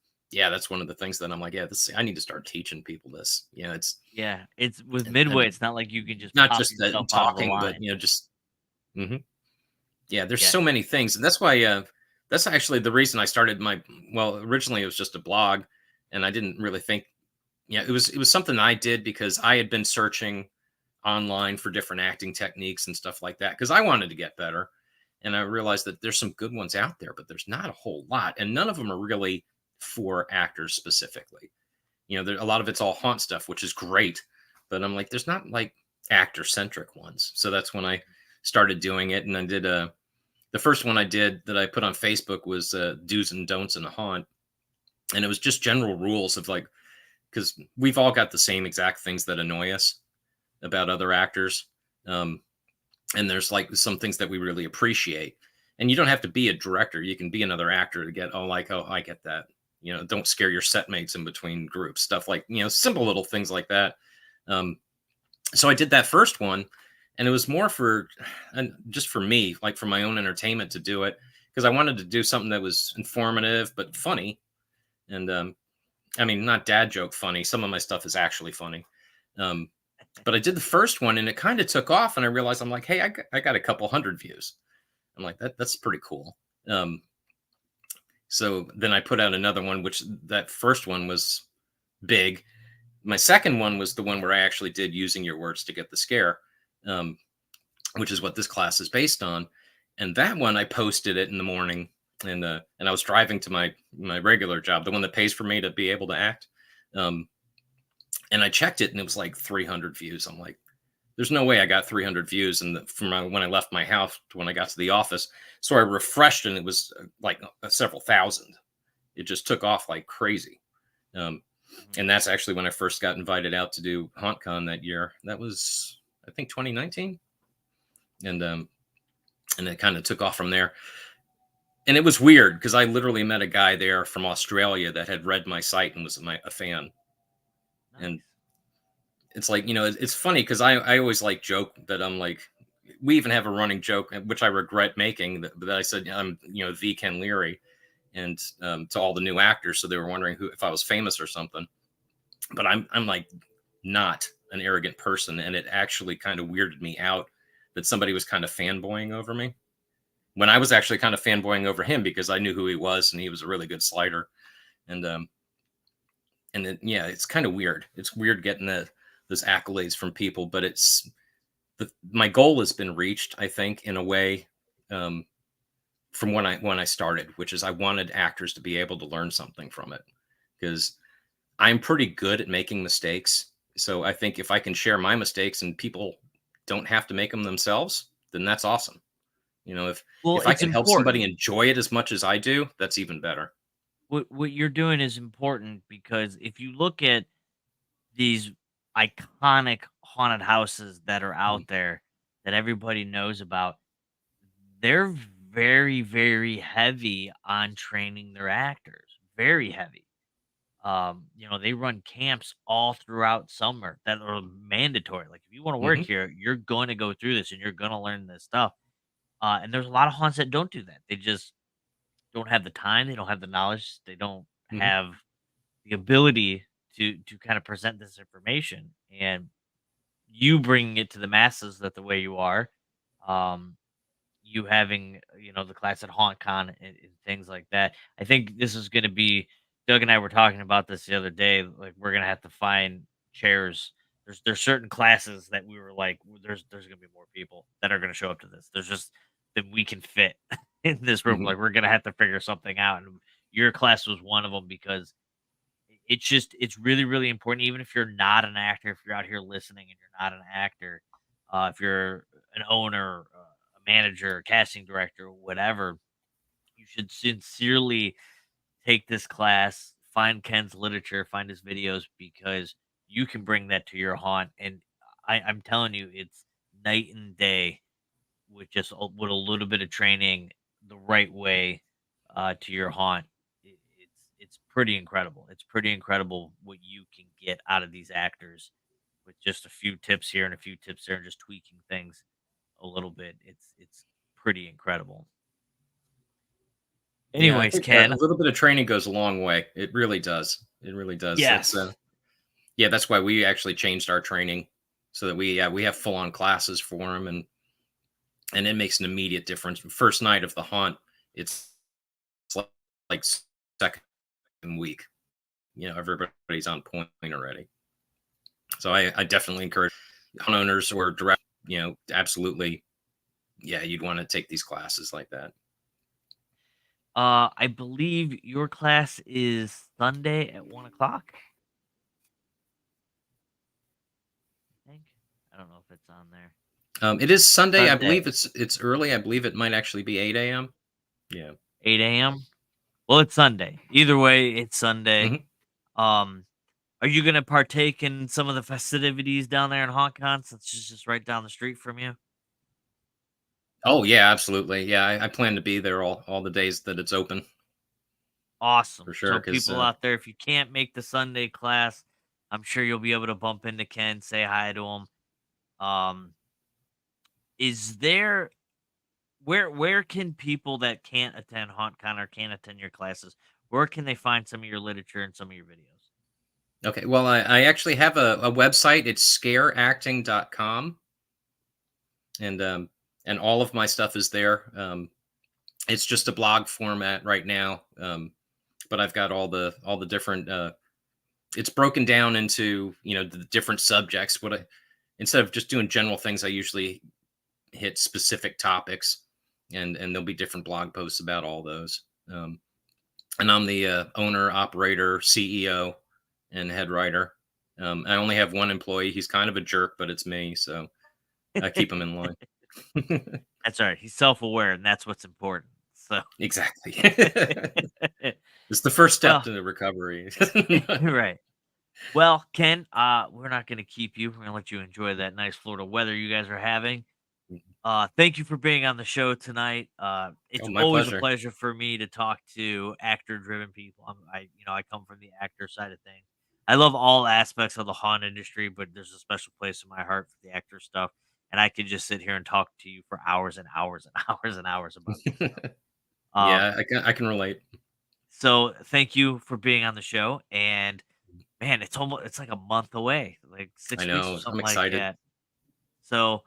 one of the things that I'm like, I need to start teaching people this. It's with And Midway. It's not like you can just not pop just yourself out of the talking, but line. just. Mhm. Yeah, there's Yeah. so many things, and that's why that's actually the reason I started originally it was just a blog, and I didn't really think. Yeah, it was something I did because I had been searching online for different acting techniques and stuff like that because I wanted to get better, and I realized that there's some good ones out there, but there's not a whole lot, and none of them are really for actors specifically. A lot of it's all haunt stuff, which is great, but I'm like, there's not like actor centric ones. So that's when I started doing it, and I did the first one I did that I put on Facebook was do's and don'ts in a haunt. And it was just general rules of like, because we've all got the same exact things that annoy us about other actors. Um, and there's like some things that we really appreciate. And you don't have to be a director. You can be another actor to get, oh, I get that. Don't scare your set mates in between groups, stuff like, simple little things like that. So I did that first one, and it was more and just for me, like for my own entertainment to do it, because I wanted to do something that was informative but funny. And I mean, not dad joke funny. Some of my stuff is actually funny. Um, but I did the first one, and it kind of took off, and I realized I'm like, hey, I got a couple hundred views. I'm like, that's pretty cool. So then I put out another one, which that first one was big. My second one was the one where I actually did using your words to get the scare. Which is what this class is based on. And that one, I posted it in the morning, and I was driving to my regular job, the one that pays for me to be able to act. And I checked it, and it was like 300 views. I'm like, there's no way I got 300 views. And when I left my house to when I got to the office, so I refreshed, and it was like several thousand. It just took off like crazy. And that's actually when I first got invited out to do HauntCon that year. That was, I think, 2019. And it kind of took off from there. And it was weird because I literally met a guy there from Australia that had read my site and was a fan. Nice. And it's like, it's funny because I always like joke that I'm like, we even have a running joke, which I regret making, that I said I'm, the Ken Leary, and to all the new actors. So they were wondering if I was famous or something. But I'm like not an arrogant person. And it actually kind of weirded me out that somebody was kind of fanboying over me when I was actually kind of fanboying over him because I knew who he was and he was a really good slider. And it's kind of weird. It's weird getting those accolades from people, but my goal has been reached, I think, in a way, from when I started, which is I wanted actors to be able to learn something from it because I'm pretty good at making mistakes. So I think if I can share my mistakes and people don't have to make them themselves, then that's awesome. If I It's can help somebody important. enjoy it as much as I do, that's even better. What you're doing is important because if you look at these iconic haunted houses that are Mhm. out there that everybody knows about, they're very, very heavy on training their actors. Very heavy. They run camps all throughout summer that are mandatory. Like if you want to work Mhm. here, you're going to go through this and you're going to learn this stuff. And there's a lot of haunts that don't do that. They just don't have the time. They don't have the knowledge. They don't Mhm. have the ability to kind of present this information. And you bringing it to the masses that the way you are, um, you having the class at HauntCon and things like that. I think this is going to be. Doug and I were talking about this the other day. Like we're gonna have to find chairs. there's certain classes that we were like, there's gonna be more people that are gonna show up to this. There's just that we can fit in this room. Mhm. Like we're gonna have to figure something out. And your class was one of them because it's really, really important. Even if you're not an actor, if you're out here listening and you're not an actor, if you're an owner, a manager, a casting director, whatever, you should sincerely take this class, find Ken's literature, find his videos because you can bring that to your haunt. And I'm telling you, it's night and day with just with a little bit of training the right way to your haunt. It's pretty incredible. It's pretty incredible what you can get out of these actors with just a few tips here and a few tips there, and just tweaking things a little bit. It's pretty incredible. Yeah, I Anyways, think Ken. a little bit of training goes a long way. It really does. It really does. Yes. That's yeah, that's why we actually changed our training so that we have full on classes for them, and it makes an immediate difference. First night of the haunt, it's like second week. Everybody's on point already. So I definitely encourage haunt owners or direct, absolutely, yeah, you'd want to take these classes like that. I believe your class is Sunday at 1 o'clock. I think. I don't know if it's on there. It is Sunday. I Sunday. believe it's early. I believe it might actually be 8 a.m. Yeah. 8 a.m. Well, it's Sunday. Either way, it's Sunday. Mhm. Are you gonna partake in some of the festivities down there in HauntCon since it's just right down the street from you? Oh yeah, absolutely. Yeah, I plan to be there all the days that it's open Awesome. for sure. So Because people out there, if you can't make the Sunday class, I'm sure you'll be able to bump into Ken, say hi to him. Is there where can people that can't attend HauntCon or can't attend your classes, where can they find some of your literature and some of your videos? okay, well, I actually have a website. It's scareacting.com, and all of my stuff is there. It's just a blog format right now, but I've got all the different. It's broken down into the different subjects. Instead of just doing general things, I usually hit specific topics, and there'll be different blog posts about all those. And I'm the owner, operator, CEO, and head writer. I only have one employee. He's kind of a jerk, but it's me, so I keep him in line. That's all right. He's self-aware, and that's what's important. So Exactly. It's the first step well, to the recovery. right. Well, Ken, we're not going to keep you. We're going to let you enjoy that nice Florida weather you guys are having. Thank you for being on the show tonight. It's Oh, my always a pleasure. pleasure for me to talk to actor-driven people. I come from the actor side of things. I love all aspects of the haunt industry, but there's a special place in my heart for the actor stuff, and I could just sit here and talk to you for hours and hours and hours and hours about this stuff. Yeah, Um, I can relate. so thank you for being on the show, and man, it's like a month away, like I 6 weeks or know. I'm something like excited. that. So,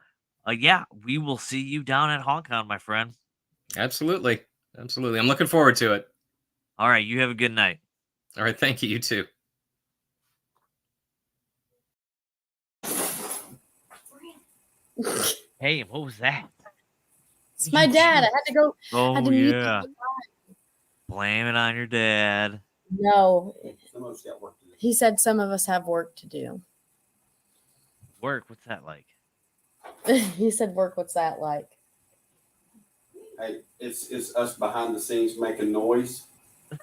yeah, we will see you down at HauntCon, my friend. Absolutely. Absolutely. I'm looking forward to it. All right, you have a good night. All right. Thank you. You too. Hey, what was that? It's my dad. I had to go. Oh had to mute yeah, the- blame it on your dad. No, Some of us got work to do. he said some of us have work to do. Work? What's that like? He said, "Work. What's that like?" Hey, it's us behind the scenes making noise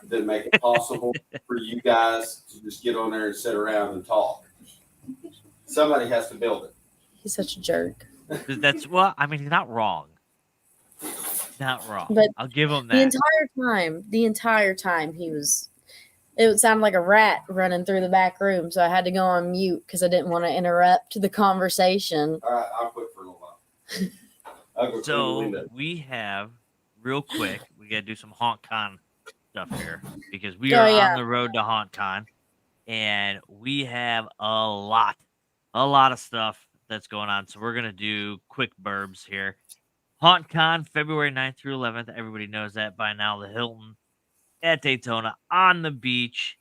that make it possible for you guys to just get on there and sit around and talk. Somebody has to build it. He's such a jerk. 'Cause that's well, I mean, he's not wrong. He's not wrong. But I'll give him The that. entire time he was, it would sound like a rat running through the back room. So I had to go on mute because I didn't want to interrupt the conversation. All right, I'll quit for a little while. I'll go clean the So window. we have real quick. We got to do some HauntCon stuff here because we Oh, are yeah. on the road to HauntCon, and we have a lot of stuff that's going on. So we're gonna do quick burbs here. HauntCon, February 9th through 11th. Everybody knows that by now. The Hilton at Daytona on the beach,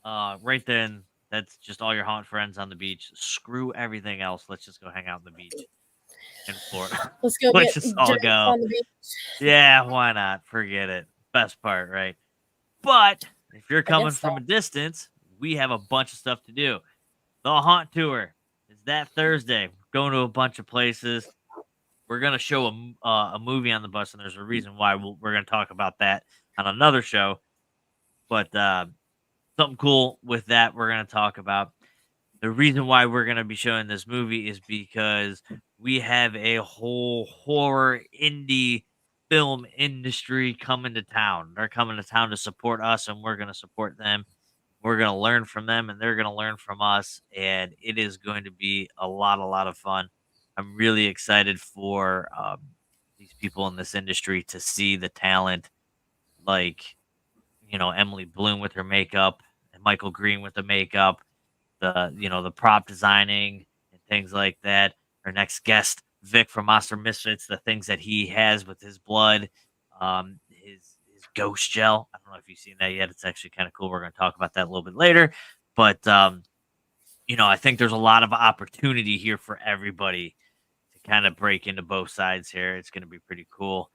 right there in That's just all your haunt friends on the beach. Screw everything else. Let's just go hang out on the beach in Florida. Let's go Let's get just all drinks go. on the beach. Yeah, why not? Forget it. Best part, right? But if you're coming guess from a distance, we have a bunch of stuff to do. The haunt tour is that Thursday. We're going to a bunch of places. We're going to show a movie on the bus, and there's a reason why we're going to talk about that on another show. But something cool with that we're going to talk about. The reason why we're going to be showing this movie is because we have a whole horror indie film industry coming to town. They're coming to town to support us, and we're going to support them. We're going to learn from them, and they're going to learn from us, and it is going to be a lot of fun. I'm really excited for these people in this industry to see the talent, like Emily Bloom with her makeup and Michael Green with the makeup, the prop designing and things like that. Our next guest, Vic from Monster Misfits, the things that he has with his blood, his ghost gel. I don't know if you've seen that yet. It's actually kind of cool. We're going to talk about that a little bit later. But I think there's a lot of opportunity here for everybody to kind of break into both sides here. It's going to be pretty cool.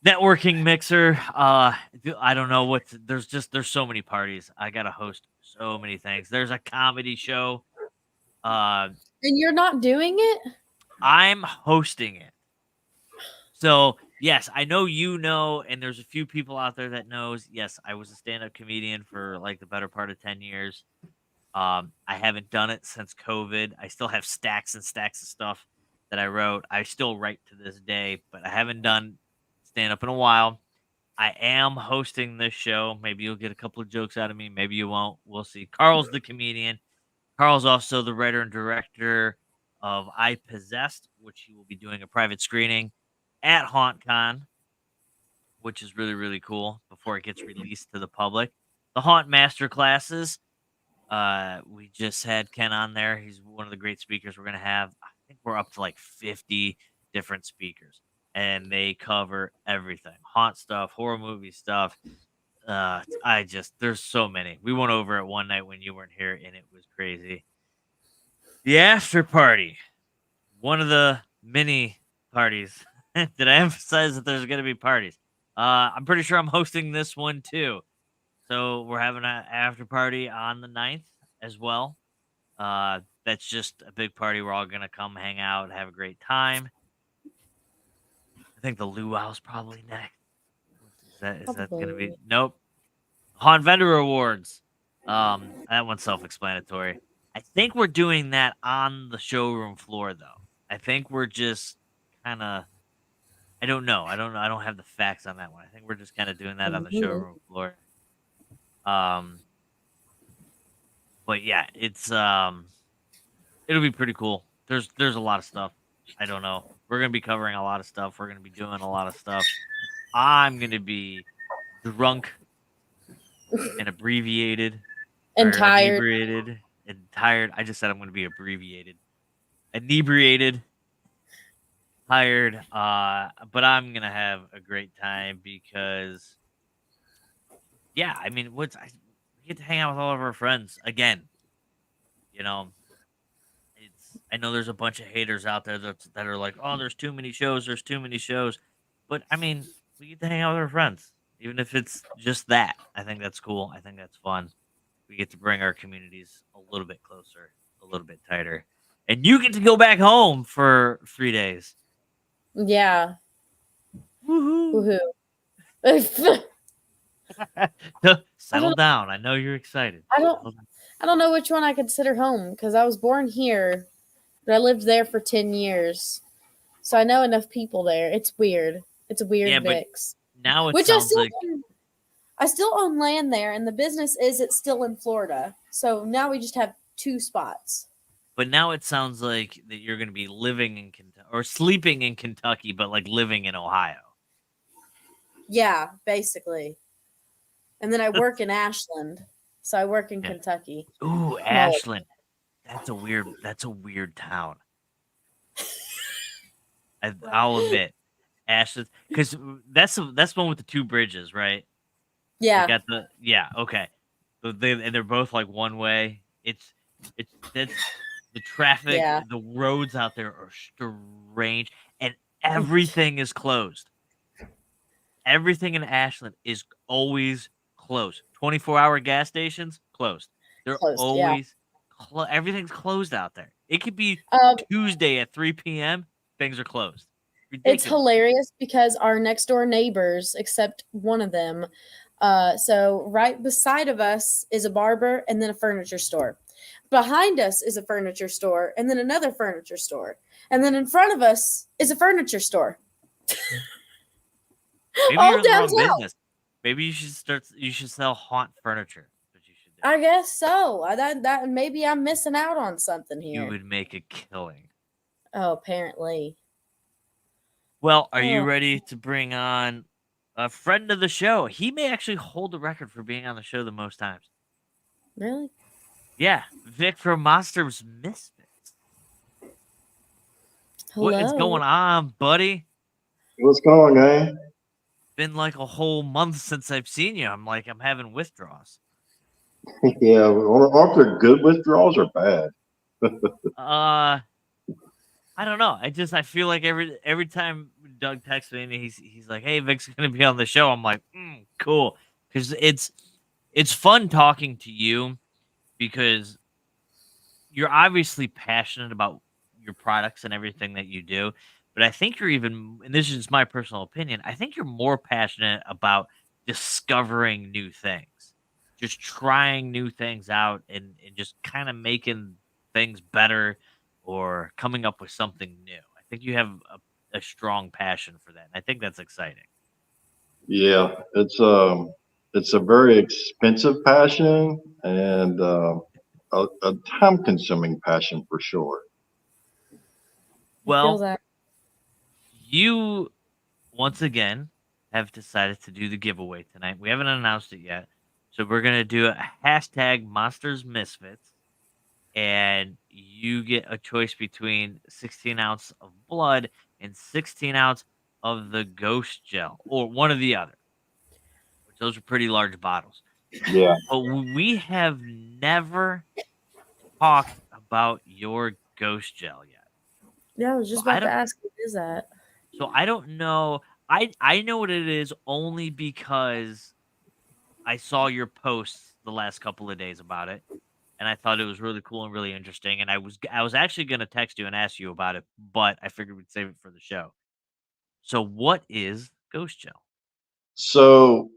Networking mixer. I don't know there's so many parties. I gotta host so many things. There's a comedy show. And you're not doing it? I'm hosting it. So yes, I know and there's a few people out there that knows. Yes, I was a stand-up comedian for like the better part of 10 years. I haven't done it since COVID. I still have stacks and stacks of stuff that I wrote. I still write to this day, but I haven't done stand up in a while. I am hosting this show. Maybe you'll get a couple of jokes out of me. Maybe you won't. We'll see. Carl's the comedian. Carl's also the writer and director of I Possessed, which he will be doing a private screening at HauntCon, which is really, really cool before it gets released to the public. The Haunt Master Classes. We just had Ken on there. He's one of the great speakers we're going to have. I think we're up to like 50 different speakers, and they cover everything. Haunt stuff, horror movie stuff. There's so many. We went over it one night when you weren't here, and it was crazy. The after party, one of the mini parties. Did I emphasize that there's going to be parties? I'm pretty sure I'm hosting this one too. So we're having an after party on the 9th as well. That's just a big party. We're all going to come hang out, have a great time. I think the luau's probably next. Is that going to be? Nope. Haunt Vendor Awards. That one's self-explanatory. I think we're doing that on the showroom floor, though. I think we're just kind of. I don't know. I don't have the facts on that one. I think we're just kind of doing that on the showroom floor. But yeah, it's it'll be pretty cool. There's a lot of stuff. I don't know. We're gonna be covering a lot of stuff. We're gonna be doing a lot of stuff. I'm gonna be drunk and abbreviated and tired. Inebriated and tired. I just said I'm gonna be abbreviated. Inebriated. Tired. But I'm gonna have a great time because yeah, I mean we get to hang out with all of our friends again. I know there's a bunch of haters out there that are like, oh, there's too many shows. But I mean, we get to hang out with our friends, even if it's just that. I think that's cool. I think that's fun. We get to bring our communities a little bit closer, a little bit tighter. And you get to go back home for 3 days. Yeah. Woohoo. Woohoo. Settle down. I know you're excited. I don't know which one I consider home because I was born here, but I lived there for 10 years. So I know enough people there. It's weird. It's a weird mix. Now it which sounds I still own land there, and the business it's still in Florida. So now we just have 2 spots. But now it sounds like that you're going to be living in Kentucky or sleeping in Kentucky, but like living in Ohio. Yeah, basically. And then I work in Ashland. So I work in Kentucky. Ooh, Ashland. That's a weird town. I'll admit. Ashland, because that's one with the 2 bridges, right? Yeah. Okay. And they're both like one way. That's the traffic. Yeah. The roads out there are strange, and everything is closed. Everything in Ashland is always closed. 24-hour gas stations closed. They're Closed, yeah. always everything's closed out there. It could be Tuesday at 3 p.m. Things are closed. Ridiculous. It's hilarious because our next door neighbors, except one of them, so right beside of us is a barber and then a furniture store. Behind us is a furniture store and then another furniture store. And then in front of us is a furniture store. Maybe all you're in the wrong downtown. business. Maybe you should sell haunt furniture. That's what you should do. I guess so. That maybe I'm missing out on something here. You would make a killing. Oh, apparently. Well, are you Oh. ready to bring on a friend of the show? He may actually hold the record for being on the show the most times. Really? Yeah, Vic from Monsters Misfits. Hello. What is going on, buddy? What's going on, gang? Been like a whole month since I've seen you. I'm having withdrawals. Yeah, aren't there good withdrawals or bad? I don't know. I feel like every time Doug texts me and he's like, "Hey, Vic's gonna be on the show," I'm like, cool, because it's fun talking to you because you're obviously passionate about your products and everything that you do. But I think you're even, and this is just my personal opinion, I think you're more passionate about discovering new things, just trying new things out and just kind of making things better or coming up with something new. I think you have a strong passion for that. And I think that's exciting. Yeah, it's a very expensive passion and a time-consuming passion for sure. Well, Feel that. you once again have decided to do the giveaway tonight. We haven't announced it yet. So we're going to do a hashtag Monsters Misfits. And you get a choice between 16 ounce of blood and 16 ounce of the ghost gel, or one or the other. Which those are pretty large bottles. Yeah. But we have never talked about your ghost gel yet. Yeah, I was just about to ask, what is that? So I don't know. I know what it is only because I saw your posts the last couple of days about it. And I thought it was really cool and really interesting. And I was actually going to text you and ask you about it, but I figured we'd save it for the show. So what is ghost gel? So,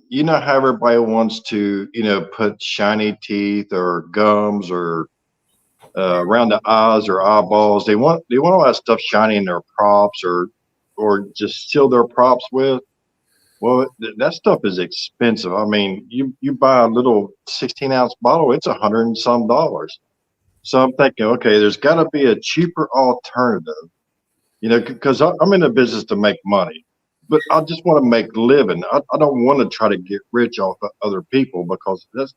you know how everybody wants to, put shiny teeth or gums or around the eyes or eyeballs. They want all that stuff shiny in their props or just seal their props with. Well, that stuff is expensive. I mean, you buy a little 16-ounce bottle, it's $100 and some. So I'm thinking, okay, there's got to be a cheaper alternative, because I'm in the business to make money, but I just want to make a living. I don't want to try to get rich off of other people because let's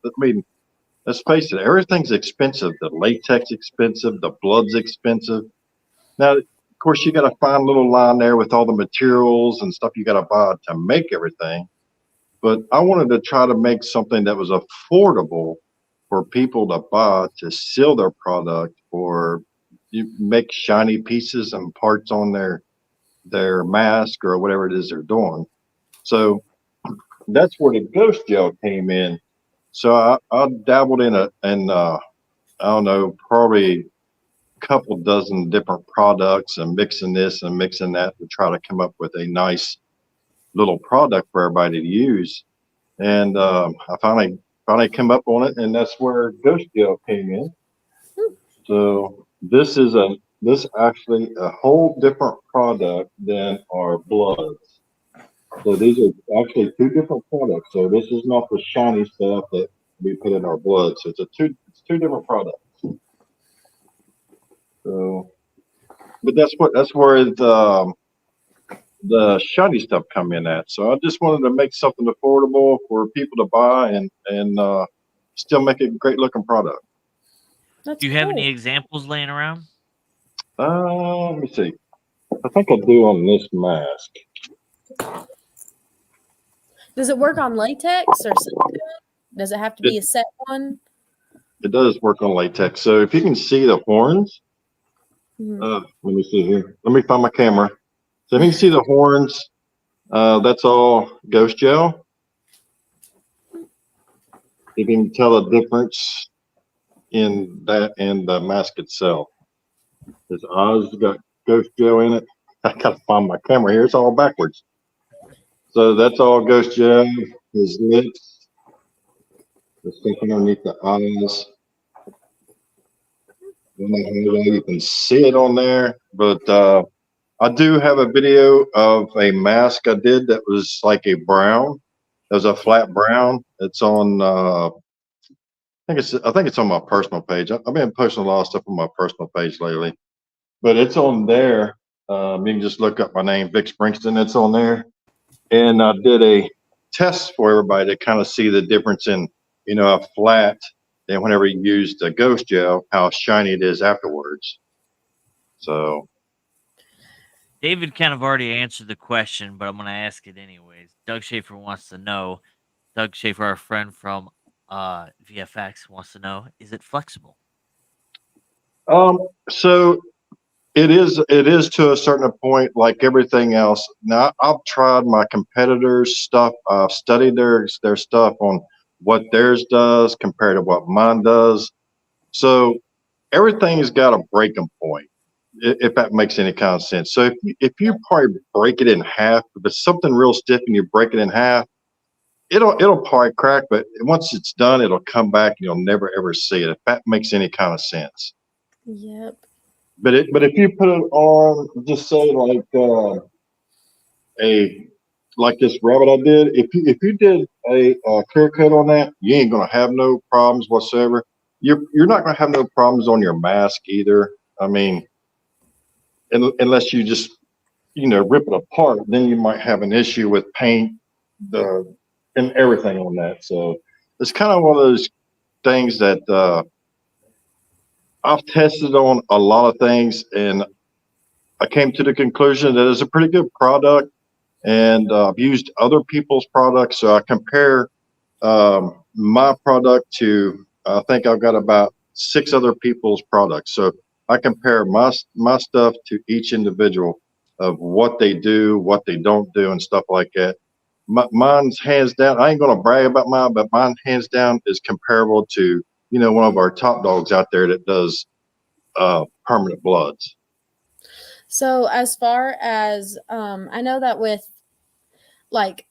face it, everything's expensive. The latex expensive, the blood's expensive. Now, of course, you got to find a little line there with all the materials and stuff you got to buy to make everything. But I wanted to try to make something that was affordable for people to buy to seal their product, or you make shiny pieces and parts on their mask or whatever it is they're doing. So that's where the ghost gel came in. So I dabbled in I don't know, probably couple dozen different products and mixing this and mixing that to try to come up with a nice little product for everybody to use. And I finally come up on it, and that's where ghost gel came in. So this is actually a whole different product than our bloods. So these are actually two different products. So this is not the shiny stuff that we put in our blood. So it's two different products. So, but that's where the shiny stuff come in at. So I just wanted to make something affordable for people to buy and still make a great looking product. Do you have any examples laying around? Let me see. I think I do on this mask. Does it work on latex or something? Does it have to be a set one? It does work on latex. So if you can see the horns, Mhm. let me see here. Let me find my camera. So if you can see the horns, that's all ghost gel. You can tell the difference in that and the mask itself. His eyes got ghost gel in it. I gotta find my camera here. It's all backwards. So that's all ghost gel. His lips, the stuff underneath the eyes. You can see it on there, but I do have a video of a mask I did that was like a brown. It was a flat brown. It's on. I think it's on my personal page. I've been posting a lot of stuff on my personal page lately, but it's on there. You can just look up my name, Vick Springston. It's on there, and I did a test for everybody to kind of see the difference in, a flat and whenever you use the ghost gel, how shiny it is afterwards. So David kind of already answered the question, but I'm going to ask it anyways. Doug Schaefer wants to know. Doug Schaefer, our friend from VFX, wants to know: is it flexible? So it is to a certain point, like everything else. Now I've tried my competitors' stuff. I've studied their stuff on what theirs does compared to what mine does. So everything's got a breaking point, if that makes any kind of sense. So if you probably break it in half, if it's something real stiff and you break it in half, it'll probably crack. But once it's done, it'll come back and you'll never ever see it. If that makes any kind of sense. Yep. But if you put it on, just say like this rabbit I did, if you did a clear cut on that, you ain't gonna have no problems whatsoever. You're not gonna have no problems on your mask either. I mean, unless you just rip it apart, then you might have an issue with paint and everything on that. So it's kind of one of those things that I've tested on a lot of things, and I came to the conclusion that it's a pretty good product. And I've used other people's products, so I compare my product to, I think I've got about 6 other people's products. So I compare my stuff to each individual of what they do, what they don't do, and stuff like that. Mine's hands down. I ain't gonna brag about mine, but mine hands down is comparable to one of our top dogs out there that does permanent bloods. So as far as I know that with like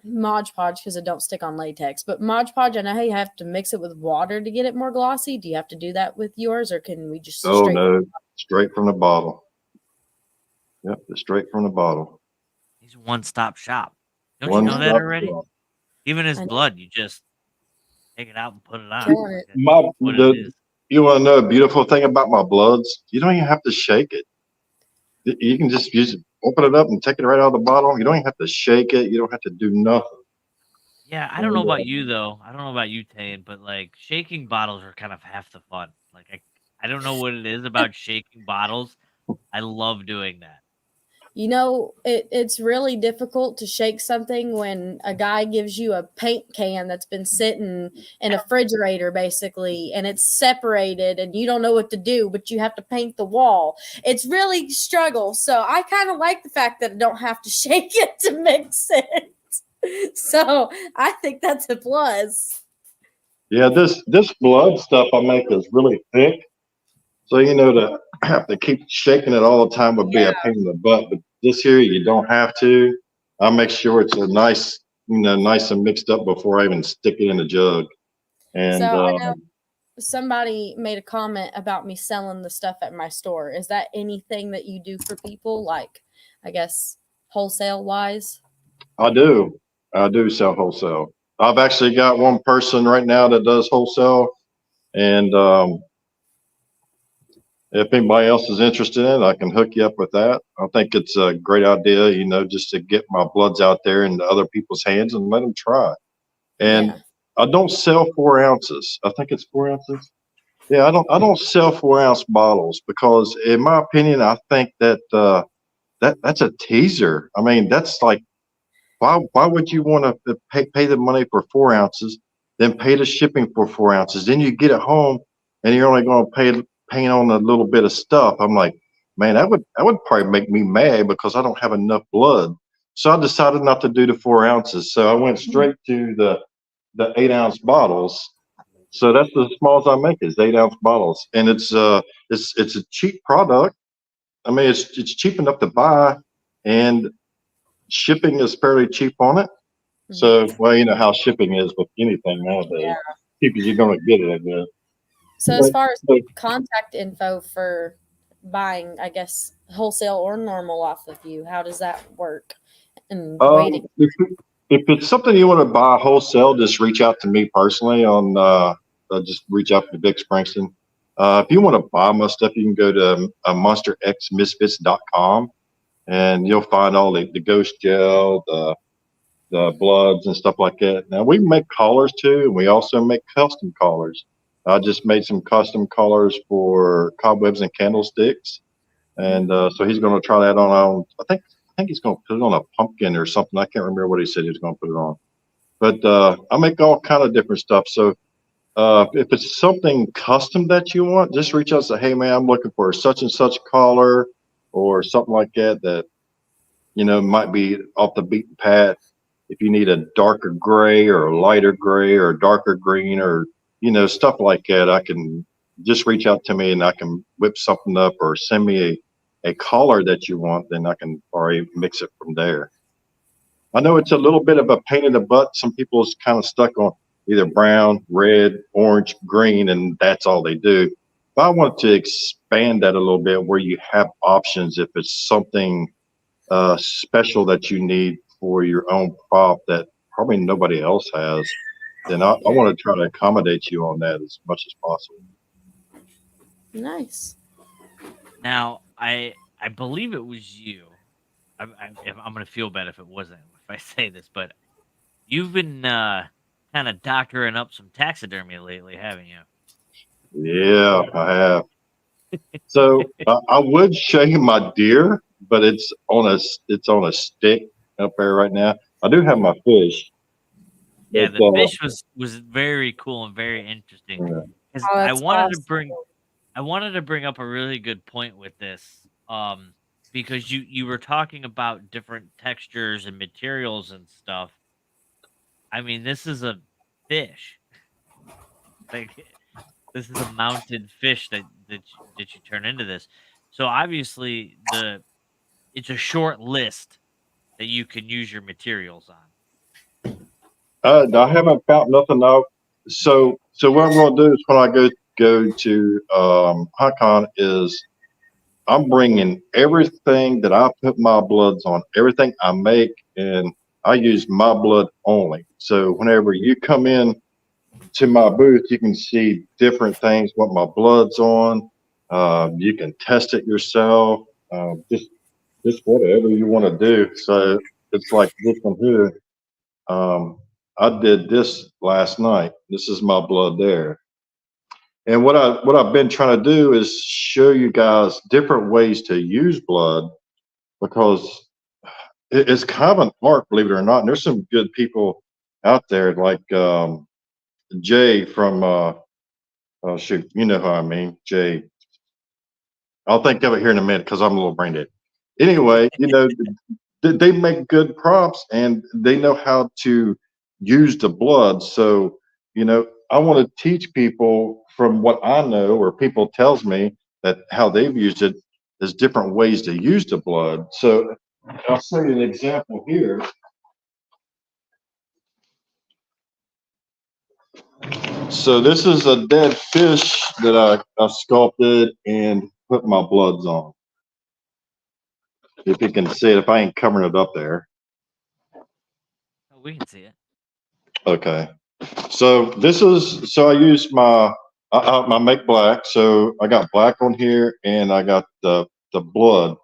Mod Podge, because it don't stick on latex, but Mod Podge, I know how you have to mix it with water to get it more glossy. Do you have to do that with yours, or can we just No, straight from the bottle. Yep, straight from the bottle. He's a one-stop shop. Don't you know that already? Shop. Even his blood, you just take it out and put it on. You want to know a beautiful thing about my bloods? You don't even have to shake it. You can just open it up and take it right out of the bottle. You don't even have to shake it. You don't have to do nothing. Yeah, I don't know about you though. I don't know about you, Tayan, but like shaking bottles are kind of half the fun. Like I don't know what it is about shaking bottles. I love doing that. It's really difficult to shake something when a guy gives you a paint can that's been sitting in a refrigerator basically, and it's separated and you don't know what to do, but you have to paint the wall. It's really struggle. So I kind of like the fact that I don't have to shake it to mix it. So I think that's a plus. Yeah, this blood stuff I make is really thick. So to have to keep shaking it all the time would be a pain in the butt. But this here, you don't have to. I'll make sure it's a nice and mixed up before I even stick it in the jug. And so I know somebody made a comment about me selling the stuff at my store. Is that anything that you do for people, like I guess wholesale wise? I do sell wholesale. I've actually got one person right now that does wholesale, and if anybody else is interested in it, I can hook you up with that. I think it's a great idea, just to get my bloods out there into other people's hands and let them try. And I don't sell 4 ounces. I think it's 4 ounces. Yeah, I don't sell 4-ounce bottles because, in my opinion, I think that that's a teaser. I mean, that's like, why would you want to pay the money for 4 ounces then pay the shipping for 4 ounces. Then you get it home and you're only going to pay on a little bit of stuff. I'm like, man, that would probably make me mad because I don't have enough blood. So I decided not to do the 4 ounces. So I went straight to the 8-ounce bottles. So that's the smallest I make is 8-ounce bottles, and it's a cheap product. I mean, it's cheap enough to buy, and shipping is fairly cheap on it. So, well, you know how shipping is with anything nowadays. Yeah. Cheap as you're going to get it, I guess. So as far as contact info for buying, I guess, wholesale or normal off of you, how does that work? And waiting. If it's something you want to buy wholesale, just reach out to me personally on just reach out to Vick Springston. If you want to buy my stuff, you can go to monsterxmisfits.com and you'll find all the ghost gel, the bloods and stuff like that. Now we make collars too, and we also make custom collars. I just made some custom collars for cobwebs and candlesticks, and so he's going to try that on. I think he's going to put it on a pumpkin or something. I can't remember what he said he was going to put it on. But I make all kind of different stuff. So if it's something custom that you want, just reach out and say, hey, man, I'm looking for such and such collar or something like that, you know, might be off the beaten path. If you need a darker gray or a lighter gray or a darker green or, you know, stuff like that, I can just reach out to me and I can whip something up or send me a collar that you want, then I can already mix it from there. I know it's a little bit of a pain in the butt. Some people is kind of stuck on either brown, red, orange, green, and that's all they do. But I want to expand that a little bit where you have options if it's something special that you need for your own prop that probably nobody else has. Then I want to try to accommodate you on that as much as possible. Nice. Now, I believe it was you. I'm going to feel bad if it wasn't, if I say this, but you've been kind of doctoring up some taxidermy lately, haven't you? Yeah, I have. So I would show you my deer, but it's on a stick up there right now. I do have my fish. Yeah, the fish was very cool and very interesting. Yeah. Oh, I wanted awesome. to bring up a really good point with this, because you were talking about different textures and materials and stuff. I mean, this is a fish. Like, this is a mounted fish that you turn into this. So obviously it's a short list that you can use your materials on. I haven't found nothing out. So what I'm going to do is when I go to HuntCon is I'm bringing everything that I put my bloods on, everything I make, and I use my blood only. So whenever you come in to my booth, you can see different things, what my blood's on. You can test it yourself, just whatever you want to do. So it's like this one here. I did this last night. This is my blood there. And what I've been trying to do is show you guys different ways to use blood, because it's kind of an art, believe it or not. And there's some good people out there like Jay from oh shoot, you know who I mean, Jay. I'll think of it here in a minute because I'm a little brain dead. Anyway, you know, they make good props and they know how to use the blood. So, you know, I want to teach people from what I know or people tells me that how they've used it. There's different ways to use the blood. So I'll show you an example here. So this is a dead fish that I sculpted and put my bloods on. If you can see it, if I ain't covering it up there. Oh, we can see it. Okay. So this is, so I use my make black. So I got black on here and I got the blood.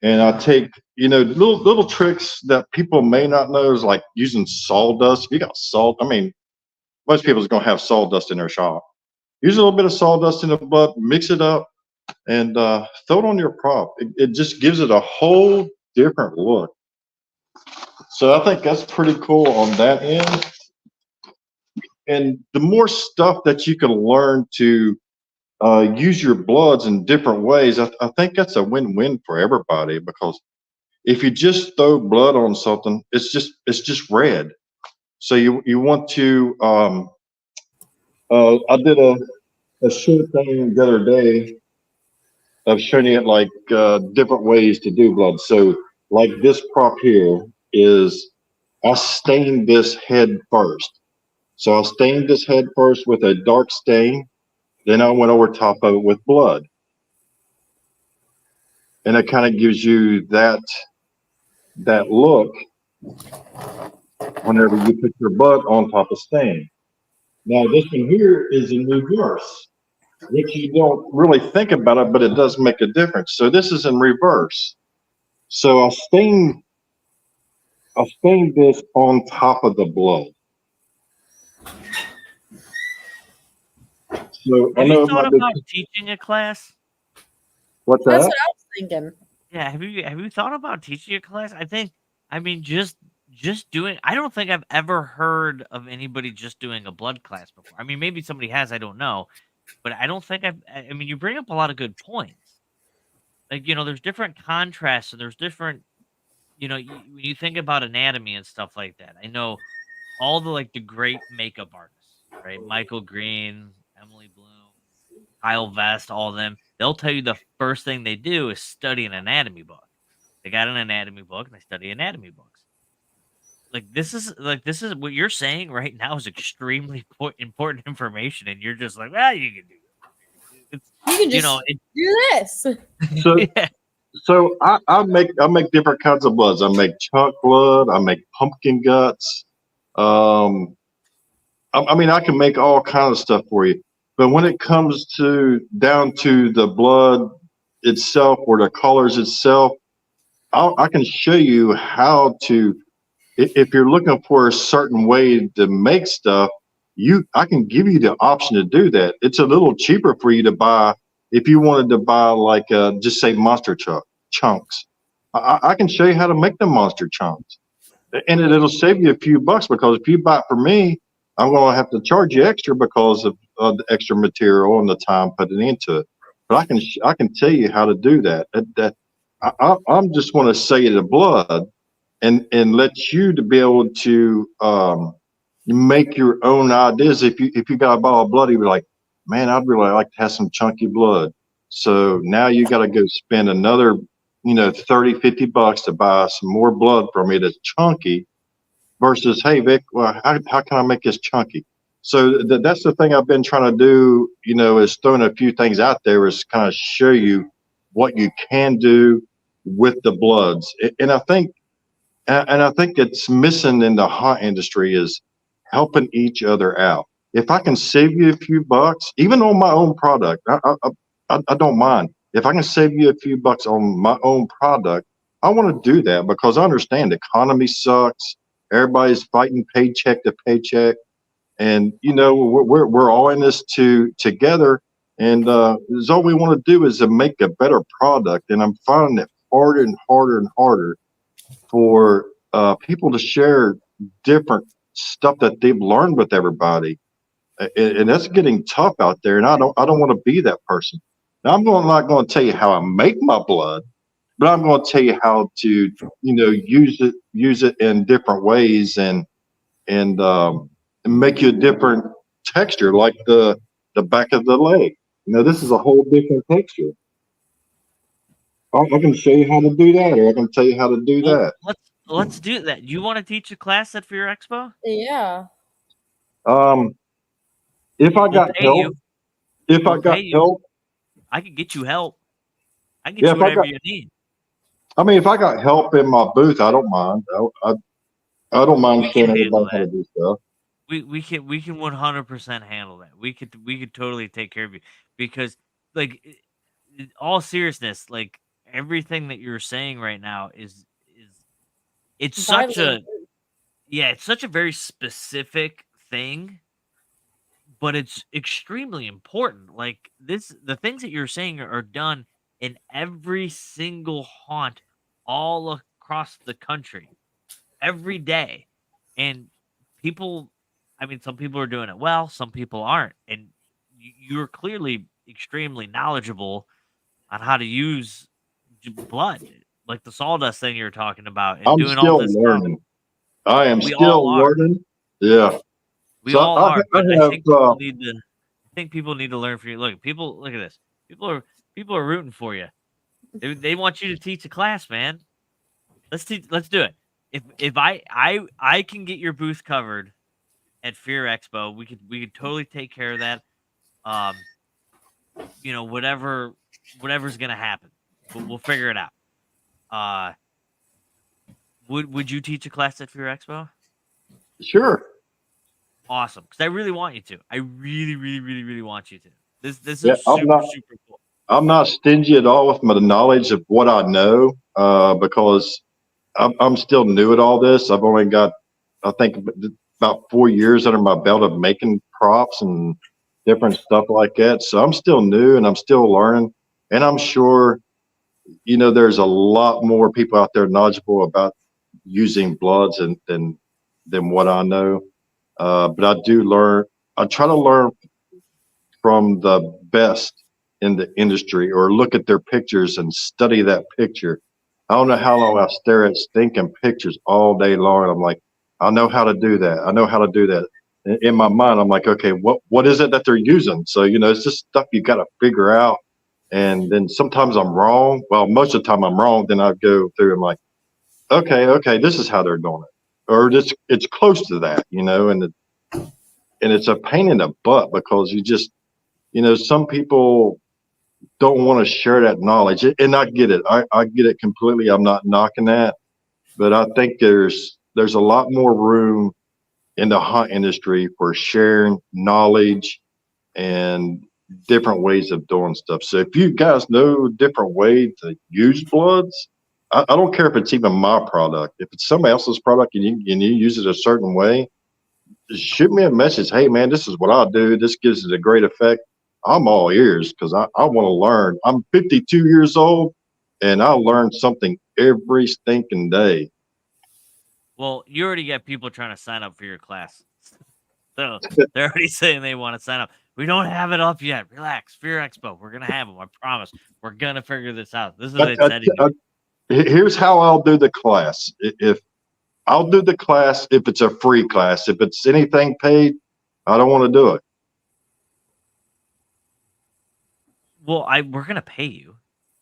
And I take, you know, little tricks that people may not know is like using sawdust. If you got salt, I mean, most people's gonna have sawdust in their shop. Use a little bit of sawdust in the blood, mix it up, and throw it on your prop. It just gives it a whole different look. So I think that's pretty cool on that end. and the more stuff that you can learn to use your bloods in different ways, I think that's a win-win for everybody, because if you just throw blood on something, it's just red. So you want to I did a short thing the other day of showing you like different ways to do blood. So like this prop here is, I stained this head first. So I stained this head first with a dark stain. Then I went over top of it with blood. And it kind of gives you that look whenever you put your butt on top of stain. Now this one here is in reverse, which you don't really think about it, but it does make a difference. So this is in reverse. So I stained this on top of the blood. So I Have know you it thought might be, about teaching a class? what's That's that? what I was thinking. Yeah, have you thought about teaching a class? I mean, just doing. I don't think I've ever heard of anybody just doing a blood class before. I mean, maybe somebody has. I don't know, but I don't think I've. I mean, you bring up a lot of good points. Like, there's different contrasts, and there's different. When you think about anatomy and stuff like that. I know all the great makeup artists, right? Michael Green, Emily Bloom, Kyle Vest, all of them. They'll tell you the first thing they do is study an anatomy book. They got an anatomy book and they study anatomy books. This is what you're saying right now is extremely important information, and you're just like, well, you can do it. It's You can just do this. So yeah. so I make different kinds of bloods. I make chunk blood. I make pumpkin guts. Um, I mean, I can make all kinds of stuff for you. But when it comes to down to the blood itself or the colors itself, I can show you how to. If you're looking for a certain way to make stuff, I can give you the option to do that. It's a little cheaper for you to buy if you wanted to buy like just say monster chunks. I can show you how to make the monster chunks, and it'll save you a few bucks, because if you buy it for me, I'm going to have to charge you extra because of the extra material and the time putting into it. But I can tell you how to do that. I'm just want to say the blood and let you to be able to make your own ideas. If you got a bottle of blood, you're like, man, I'd really like to have some chunky blood. So now you got to go spend another 30, $50 to buy some more blood from me that's chunky, versus, hey Vic, well, how can I make this chunky? So that's the thing I've been trying to do, is throwing a few things out there, is kind of show you what you can do with the bloods. And I think it's missing in the hunt industry is helping each other out. If I can save you a few bucks, even on my own product, I don't mind. If I can save you a few bucks on my own product, I want to do that, because I understand the economy sucks. Everybody's fighting paycheck to paycheck, and we're all in this together. And all we want to do is to make a better product. And I'm finding it harder and harder and harder for people to share different stuff that they've learned with everybody, and that's getting tough out there. And I don't want to be that person. Now not going to tell you how I make my blood, but I'm going to tell you how to use it in different ways, and make you a different texture, like the back of the leg. This is a whole different texture. I can show you how to do that, or I can tell you how to do Well, that. let's do that. You want to teach a class for your expo? Yeah. Um, if I We'll got pay help, you. if I We'll got pay you. help, I can get you help. I can get yeah, you if I whatever got, you need. I mean, if I got help in my booth, I don't mind. I don't mind We can showing handle everybody how to that. do stuff. We can 100% handle that. We could totally take care of you, because like in all seriousness, like everything that you're saying right now is it's such Vitally. a it's such a very specific thing, but it's extremely important. Like the things that you're saying are done in every single haunt all across the country every day, and people I mean, some people are doing it well, some people aren't, and you're clearly extremely knowledgeable on how to use blood, like the sawdust thing you're talking about, and I'm doing all still this stuff. learning. I am We all still are. learning. Yeah. We So all are, I but I have, think people need to. I think people need to learn from you. Look, people, look at this. People are rooting for you. They want you to teach a class, man. Let's teach. Let's do it. If I can get your booth covered at Fear Expo, we could totally take care of that. Um, whatever's gonna happen, we'll figure it out. Uh, would you teach a class at Fear Expo? sure. Awesome, because I really want you to. I really, really, really, really want you to. This Yeah, is super cool. I'm not stingy at all with my knowledge of what I know, because I'm still new at all this. I've only got, I think, about 4 years under my belt of making props and different stuff like that. So I'm still new and I'm still learning. And I'm sure, there's a lot more people out there knowledgeable about using bloods than what I know. But I do learn. I try to learn from the best in the industry, or look at their pictures and study that picture. I don't know how long I stare at stinking pictures all day long. I'm like, I know how to do that. I know how to do that. In my mind, I'm like, okay, what is it that they're using? So, it's just stuff you got to figure out. And then sometimes I'm wrong. Well, most of the time I'm wrong. Then I go through and like, okay, this is how they're doing it, or it's close to that, and it's a pain in the butt because some people don't want to share that knowledge, and I get it. I get it completely. I'm not knocking that, but I think there's a lot more room in the hunt industry for sharing knowledge and different ways of doing stuff. So if you guys know a different way to use bloods, I don't care if it's even my product. If it's somebody else's product and you use it a certain way, just shoot me a message. Hey man, this is what I do. This gives it a great effect. I'm all ears because I want to learn. I'm 52 years old and I learn something every stinking day. Well, you already got people trying to sign up for your class. So they're already saying they want to sign up. We don't have it up yet. Relax. Fear Expo. We're going to have them. I promise. We're going to figure this out. This is I- exciting. I- Here's how I'll do the class. If I'll do the class, if it's a free class, if it's anything paid, I don't want to do it. Well, we're going to pay you.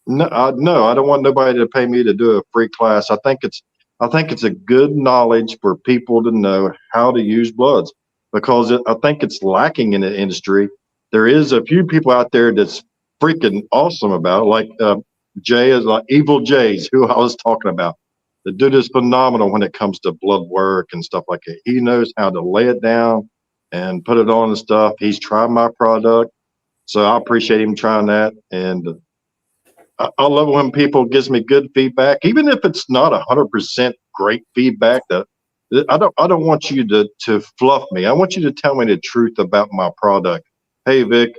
No, I don't want nobody to pay me to do a free class. I think it's a good knowledge for people to know how to use bloods, because I think it's lacking in the industry. There is a few people out there that's freaking awesome about it, like Jay is like Evil Jay's, who I was talking about. The dude is phenomenal when it comes to blood work and stuff like that. He knows how to lay it down and put it on and stuff. He's tried my product, so I appreciate him trying that. And I love when people gives me good feedback, even if it's not 100% great feedback. That I don't want you to fluff me. I want you to tell me the truth about my product. Hey Vic,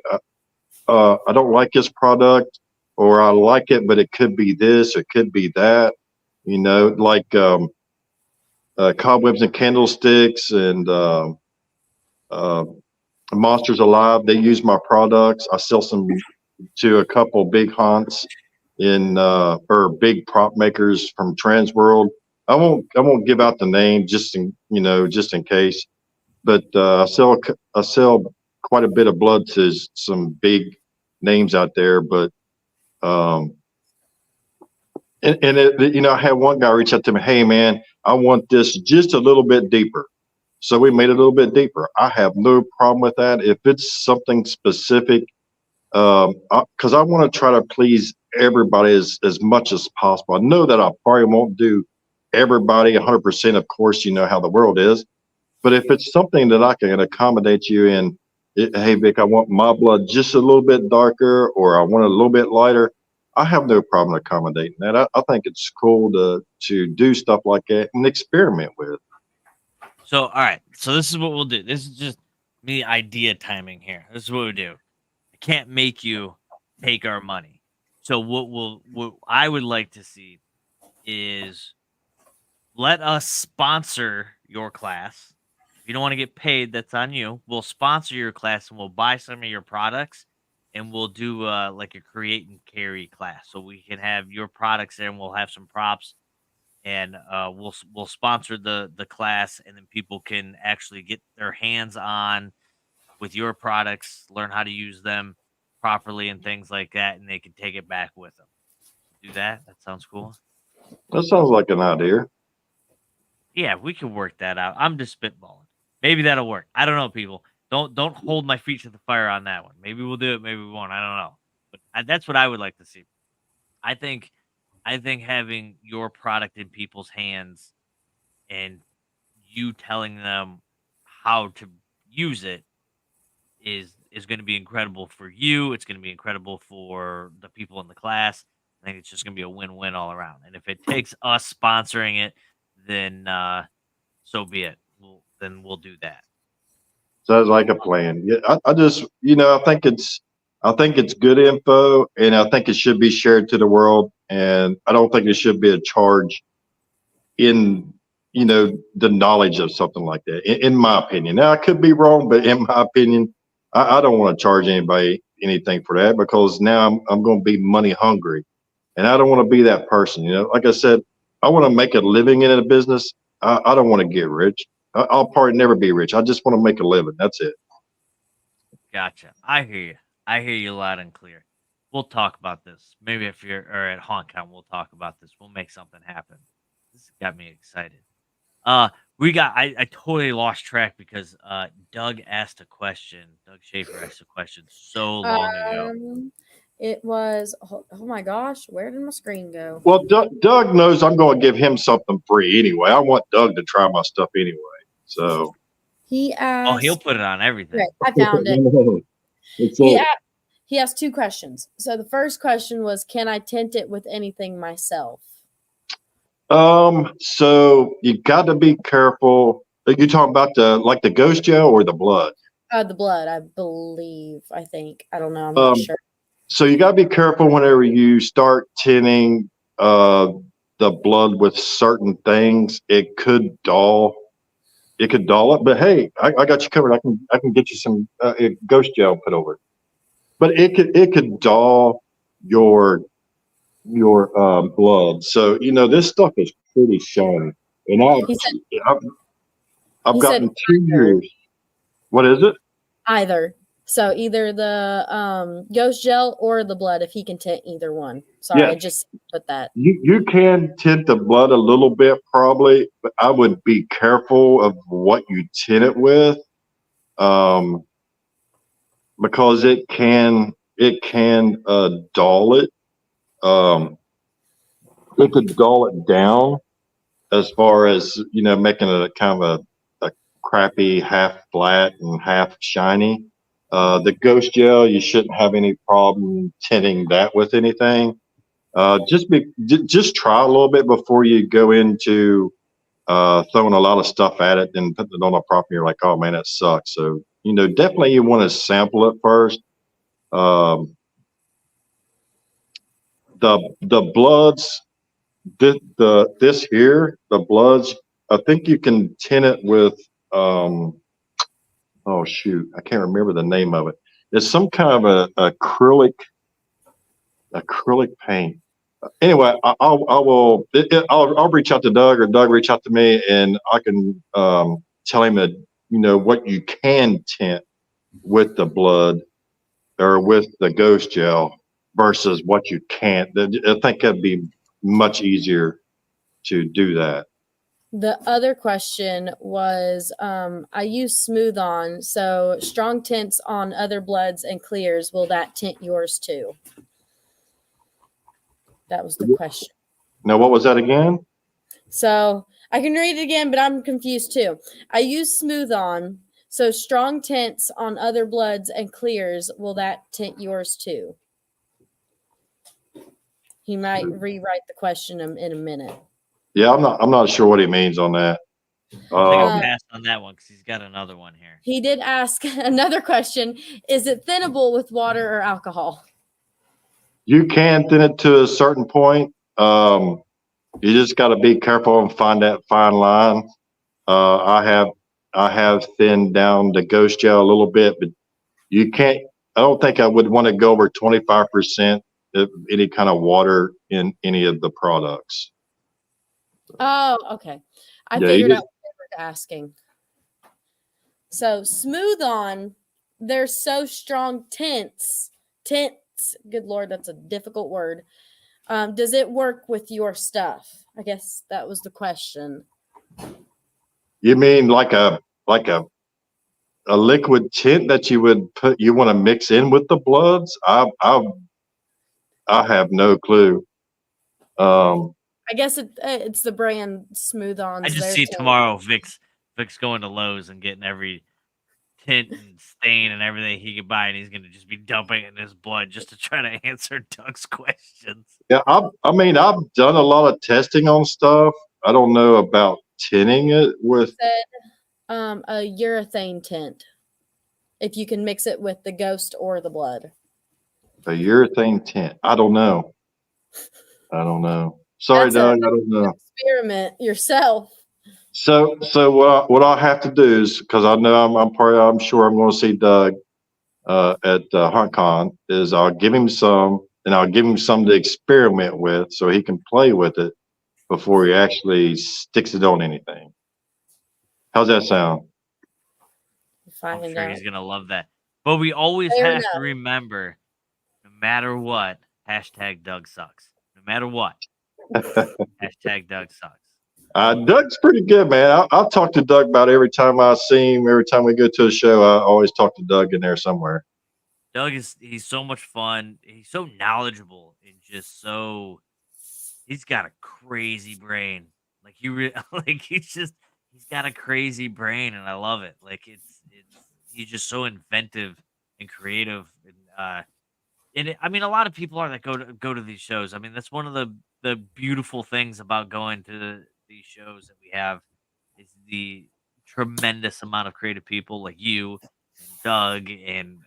I don't like this product, or I like it, but it could be this, it could be that. Like Cobwebs and Candlesticks and uh, Monsters Alive. They use my products. I sell some to a couple big hunts or big prop makers from Trans World. I won't give out the name just in case. But I sell quite a bit of blood to some big names out there. But I had one guy reach out to me. Hey man, I want this just a little bit deeper. So we made it a little bit deeper. I have no problem with that if it's something specific, because I want to try to please everybody as much as possible. I know that I probably won't do everybody 100%. Of course, you know how the world is. But if it's something that I can accommodate you in, hey Vic, I want my blood just a little bit darker, or I want it a little bit lighter, I have no problem accommodating that. I think it's cool to do stuff like that and experiment with. So, all right. So this is what we'll do. This is just me idea timing here. This is what we do. I can't make you take our money. So what I would like to see is let us sponsor your class. you don't want to get paid, that's on you. We'll sponsor your class and we'll buy some of your products and we'll do like a create and carry class. So we can have your products there and we'll have some props and we'll sponsor the class and then people can actually get their hands on with your products, learn how to use them properly and things like that, and they can take it back with them. Do that. That sounds cool. That sounds like an idea. Yeah, we can work that out. I'm just spitballing. Maybe that'll work. I don't know, people. Don't hold my feet to the fire on that one. Maybe we'll do it. Maybe we won't. I don't know. But that's what I would like to see. I think having your product in people's hands and you telling them how to use it is going to be incredible for you. It's going to be incredible for the people in the class. I think it's just going to be a win-win all around. And if it takes us sponsoring it, then so be it. We'll do that. Sounds like a plan. Yeah, I just, I think it's good info, and I think it should be shared to the world. And I don't think there should be a charge in, the knowledge of something like that. In my opinion, now I could be wrong, but in my opinion, I don't want to charge anybody anything for that because now I'm going to be money hungry, and I don't want to be that person. Like I said, I want to make a living in a business. I don't want to get rich. I'll probably never be rich. I just want to make a living. That's it. Gotcha. I hear you. I hear you loud and clear. We'll talk about this. Maybe if you're or at HauntCon, we'll talk about this. We'll make something happen. This got me excited. I totally lost track because Doug asked a question. Doug Schaefer asked a question so long ago. It was, oh my gosh, where did my screen go? Well, Doug knows I'm going to give him something free anyway. I want Doug to try my stuff anyway. So he asked. Oh, he'll put it on everything. Right, I found it. He asked two questions. So the first question was, can I tint it with anything myself? So you got to be careful. You're talking about the ghost gel or the blood? The blood, I think. I don't know. I'm not sure. So you got to be careful whenever you start tinting the blood with certain things. It could dull it. But hey, I got you covered. I can get you some ghost gel put over it. But it could dull your blood. So this stuff is pretty shiny. And I've gotten 2 years. What is it? Either. So either the ghost gel or the blood, if he can tint either one. Sorry, yeah. I just put that. You can tint the blood a little bit probably, but I would be careful of what you tint it with, because it can dull it. It could dull it down as far as making it a kind of a crappy half flat and half shiny. The ghost gel, you shouldn't have any problem tinting that with anything. Just try a little bit before you go into throwing a lot of stuff at it and putting it on a property. You're like, oh man, that sucks. So definitely you want to sample it first. The bloods, the bloods, I think you can tint it with oh shoot, I can't remember the name of it. It's some kind of a acrylic paint. Anyway, I'll reach out to Doug, or Doug reach out to me, and I can tell him that what you can tint with the blood or with the ghost gel versus what you can't. I think that'd be much easier to do that. The other question was, I use Smooth On, so strong tints on other bloods and clears. Will that tint yours too? That was the question. Now, what was that again? So I can read it again, but I'm confused too. I use Smooth On, so strong tints on other bloods and clears. Will that tint yours too? He might rewrite the question in a minute. Yeah, I'm not sure what he means on that. I think I'll pass on that one because he's got another one here. He did ask another question. Is it thinnable with water or alcohol? You can thin it to a certain point. You just got to be careful and find that fine line. I have I have thinned down the ghost gel a little bit, but you can't. I don't think I would want to go over 25% of any kind of water in any of the products. Oh, okay. I Yeah, figured out what they were asking. So Smooth On, they're so strong tints. Good Lord, that's a difficult word. Does it work with your stuff? I guess that was the question. You mean like a liquid tint that you would put you want to mix in with the bloods? I have no clue. I guess it's the brand Smooth On. I just see tomorrow Vic's going to Lowe's and getting every tint and stain and everything he could buy, and he's gonna just be dumping it in his blood just to try to answer Doug's questions. Yeah, I mean, I've done a lot of testing on stuff. I don't know about tinting it with. A urethane tint. If you can mix it with the ghost or the blood. A urethane tint. I don't know. Sorry, Doug. I don't know. Experiment yourself. So what I have to do is, because I know I'm sure I'm going to see Doug at HuntCon, is I'll give him some, and I'll give him some to experiment with, so he can play with it before he actually sticks it on anything. How's that sound? I'm sure he's gonna love that. But we always have to remember, no matter what, hashtag Doug sucks. No matter what, hashtag Doug sucks. Doug's pretty good, man. I'll talk to Doug about every time I see him. Every time we go to a show, I always talk to Doug in there somewhere. Doug he's so much fun. He's so knowledgeable and just so he's got a crazy brain. Like he's got a crazy brain, and I love it. Like he's just so inventive and creative, and I mean, a lot of people are that go to these shows. I mean, that's one of the beautiful things about going to these shows that we have is the tremendous amount of creative people like you and Doug and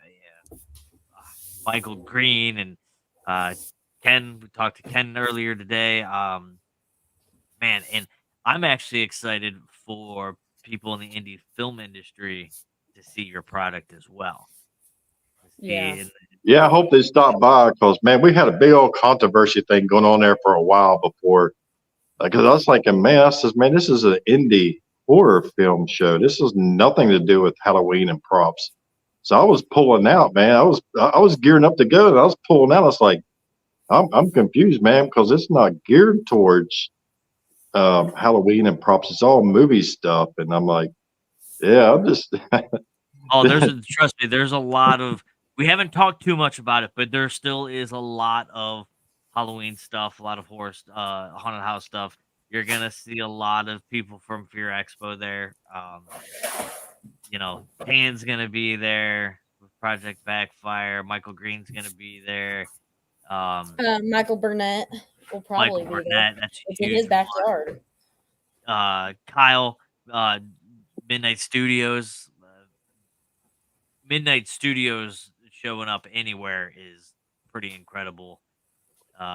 Michael Green and Ken. We talked to Ken earlier today. Man, and I'm actually excited for people in the indie film industry to see your product as well. Yeah. Yeah, I hope they stop by because, man, we had a big old controversy thing going on there for a while before. Because I was thinking, man, this is an indie horror film show. This has nothing to do with Halloween and props. So I was pulling out, man. I was gearing up to go, and I was pulling out. I was like, I'm confused, man, because it's not geared towards Halloween and props. It's all movie stuff, and I'm like, yeah, I'm just. Trust me, there's a lot of. We haven't talked too much about it, but there still is a lot of Halloween stuff, a lot of horror, haunted house stuff. You're gonna see a lot of people from Fear Expo there. Pan's gonna be there with Project Backfire. Michael Green's gonna be there. Michael Burnett will probably be there. That's it's in his backyard. Kyle, Midnight Studios. Midnight Studios showing up anywhere is pretty incredible.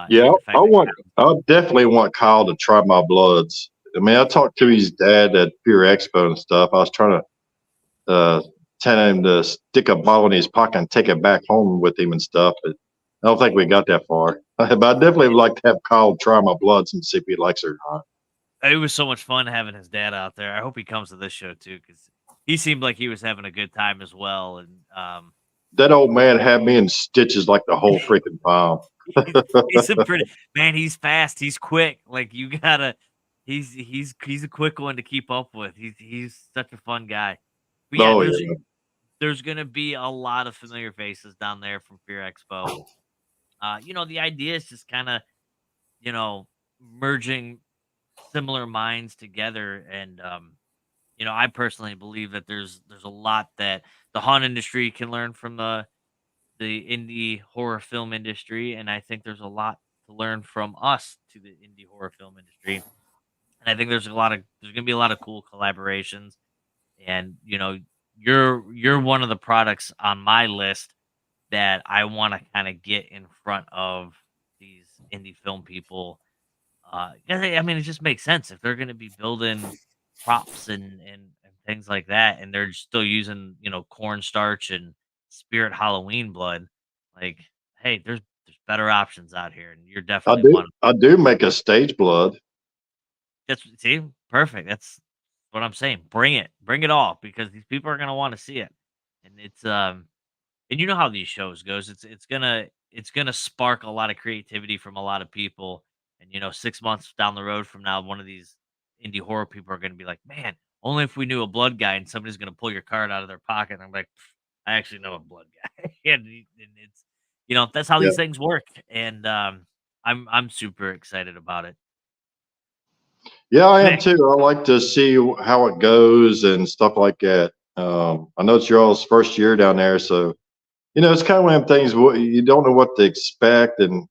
Yeah, I definitely want Kyle to try my bloods. I mean, I talked to his dad at Fear Expo and stuff. I was trying to tell him to stick a bottle in his pocket and take it back home with him and stuff. But I don't think we got that far. But I definitely would like to have Kyle try my bloods and see if he likes it or not. It was so much fun having his dad out there. I hope he comes to this show too, because he seemed like he was having a good time as well. And that old man had me in stitches like the whole freaking time. He's a pretty man. He's fast. He's quick. Like you gotta. He's a quick one to keep up with. He's such a fun guy. But yeah, there's gonna be a lot of familiar faces down there from Fear Expo. The idea is just kind of, merging similar minds together, and I personally believe that there's a lot that the haunt industry can learn from the indie horror film industry, and I think there's a lot to learn from us to the indie horror film industry. And I think there's gonna be a lot of cool collaborations. And you're one of the products on my list that I want to kind of get in front of these indie film people. I mean, it just makes sense if they're going to be building props and things like that, and they're still using cornstarch and spirit Halloween blood. Like, hey, there's better options out here, and you're I definitely do. one. I do make a stage blood. See, perfect. That's what I'm saying. Bring it all, because these people are gonna want to see it, and and you know how these shows goes. It's gonna spark a lot of creativity from a lot of people, and 6 months down the road from now, one of these indie horror people are gonna be like, man, only if we knew a blood guy, and somebody's gonna pull your card out of their pocket, and I'm like, "Pff, I actually know a blood guy," and it's that's how Yeah. these things work, and I'm super excited about it. Yeah, I am Vic, too. I like to see how it goes and stuff like that. I know it's your all's first year down there, so it's kind of one of them things you don't know what to expect, and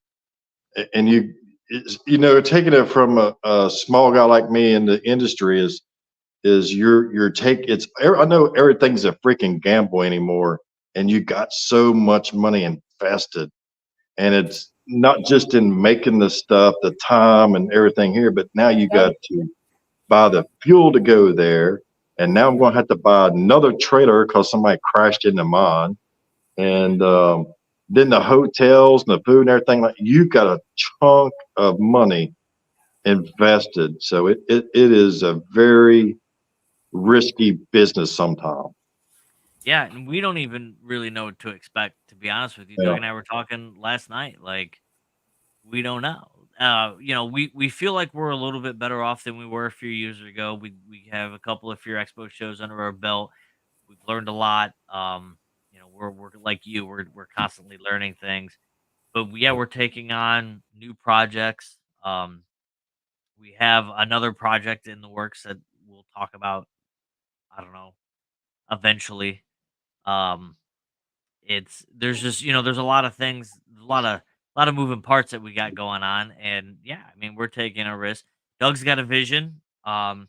taking it from a small guy like me in the industry is your take. I know everything's a freaking gamble anymore, and you got so much money invested, and it's not just in making the stuff, the time and everything here, but now you got to buy the fuel to go there, and now I'm going to have to buy another trailer because somebody crashed into mine, and then the hotels and the food and everything. Like, you got a chunk of money invested, so it is a very risky business sometimes. yeah, and we don't even really know what to expect, to be honest with you. Yeah. Doug and I were talking last night, like, we don't know. We feel like we're a little bit better off than we were a few years ago. We have a couple of Fear Expo shows under our belt. We've learned a lot. We're like you. We're constantly learning things. But yeah, we're taking on new projects. We have another project in the works that we'll talk about. I don't know, eventually. Um, there's just there's a lot of things, a lot of moving parts that we got going on, and yeah, I mean, we're taking a risk. Doug's got a vision. I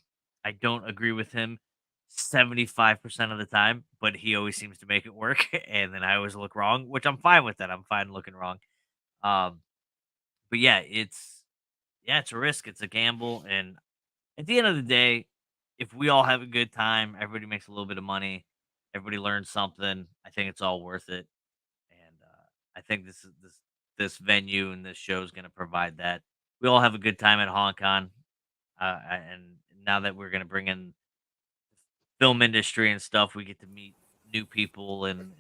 don't agree with him 75% of the time, but he always seems to make it work, and then I always look wrong, which I'm fine with that. I'm fine looking wrong. um but it's a risk, it's a gamble, and at the end of the day, if we all have a good time, everybody makes a little bit of money, everybody learns something, I think it's all worth it. And I think this venue and this show is going to provide that. We all have a good time at Hong Kong, and now that we're going to bring in film industry and stuff, we get to meet new people and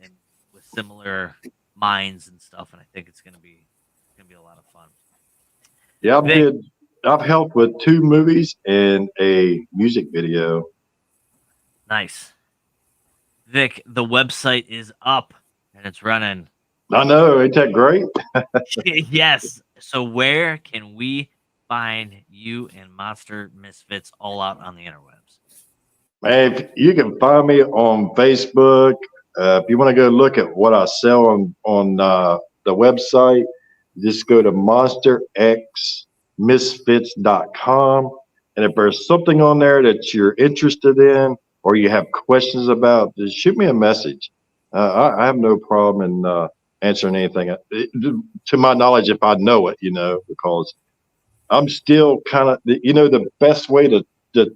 with similar minds and stuff, and I think it's gonna be a lot of fun. Yeah, Vic, I've helped with 2 movies and a music video. nice. Vic, the website is up and it's running. I know, ain't that great? Yes. So where can we find you and Monster Misfits all out on the interwebs? Man, you can find me on Facebook. If you want to go look at what I sell on the website, just go to monsterxmisfits.com. And if there's something on there that you're interested in or you have questions about, just shoot me a message. I have no problem in answering anything. To my knowledge, if I know it, because I'm still kind of, the best way to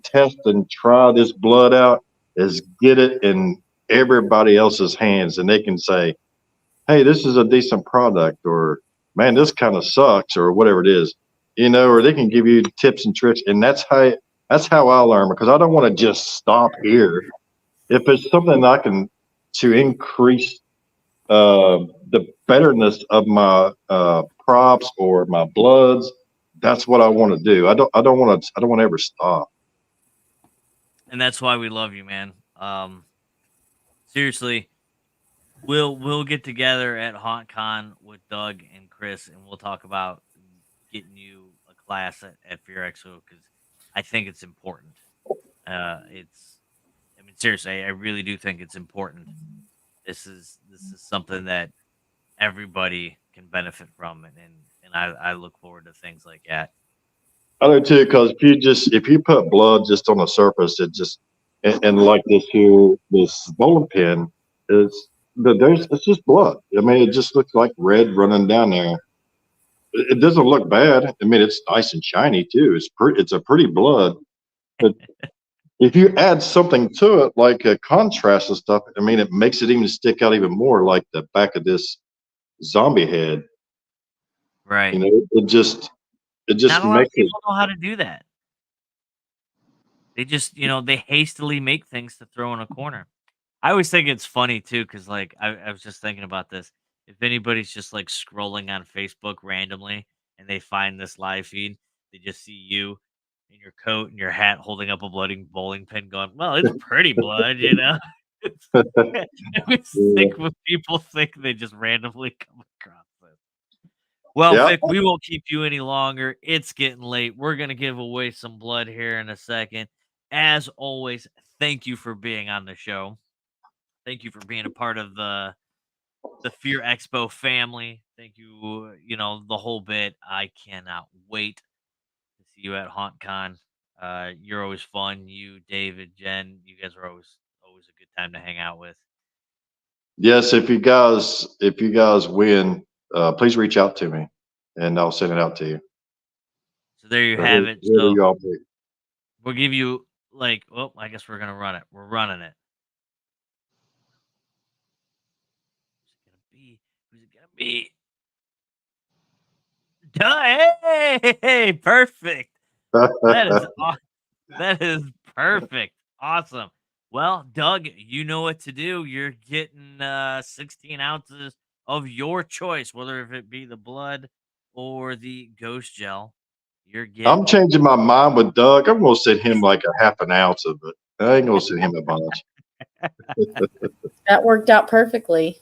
test and try this blood out is get it in everybody else's hands, and they can say, hey, this is a decent product, or man, this kind of sucks, or whatever it is, or they can give you tips and tricks. And that's how I learn, because I don't want to just stop here. If it's something I can to increase the betterness of my props or my bloods, that's what I want to do. I don't want to ever stop. And that's why we love you, man. Seriously, we'll get together at HauntCon with Doug and Chris, and we'll talk about getting you a class at Fear Expo, because I think it's important. I mean, seriously, I really do think it's important. This is something that everybody can benefit from, and I look forward to things like that. I do too, because if you put blood just on the surface, it just and like this here, this bowling pin it's just blood. I mean, it just looks like red running down there. It doesn't look bad. I mean, it's nice and shiny too. It's a pretty blood, but if you add something to it, like a contrast and stuff, I mean, it makes it even stick out even more, like the back of this zombie head. Right. You know, it just Not a lot of makes it. people know how to do that. They just, they hastily make things to throw in a corner. I always think it's funny too, because like I was just thinking about this. If anybody's just like scrolling on Facebook randomly and they find this live feed, they just see you in your coat and your hat holding up a bloody bowling pin, going, "Well, it's pretty blood." It's, I always Yeah. think when people think they just randomly come across this. Well, Yeah. Vic, we won't keep you any longer. It's getting late. We're gonna give away some blood here in a second. As always, thank you for being on the show. Thank you for being a part of the Fear Expo family. Thank you, the whole bit. I cannot wait to see you at HauntCon. You're always fun. You, David, Jen, you guys are always a good time to hang out with. Yes, if you guys win, please reach out to me, and I'll send it out to you. So there you Or have it. whoever So you all pick. we'll give you I guess we're gonna run it. We're running it. Who's it gonna be? Hey, perfect. That is that is perfect. Awesome. Well, Doug, you know what to do. You're getting 16 ounces of your choice, whether if it be the blood or the ghost gel. You're I'm getting changing my mind with Doug. I'm gonna send him like a half an ounce of it. I ain't gonna send him a bunch. That worked out perfectly.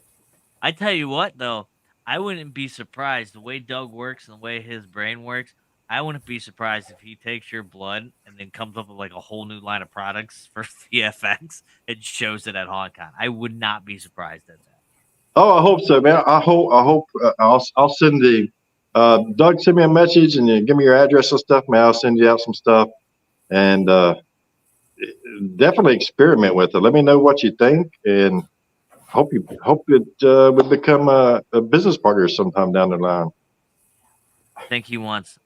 I tell you what, though, I wouldn't be surprised the way Doug works and the way his brain works. I wouldn't be surprised if he takes your blood and then comes up with like a whole new line of products for VFX and shows it at HauntCon. I would not be surprised at that. Oh, I hope so, man. I hope I'll send the Doug, send me a message and then give me your address and stuff, man. I'll send you out some stuff and definitely experiment with it. Let me know what you think, and hope it would become a business partner sometime down the line. I think he wants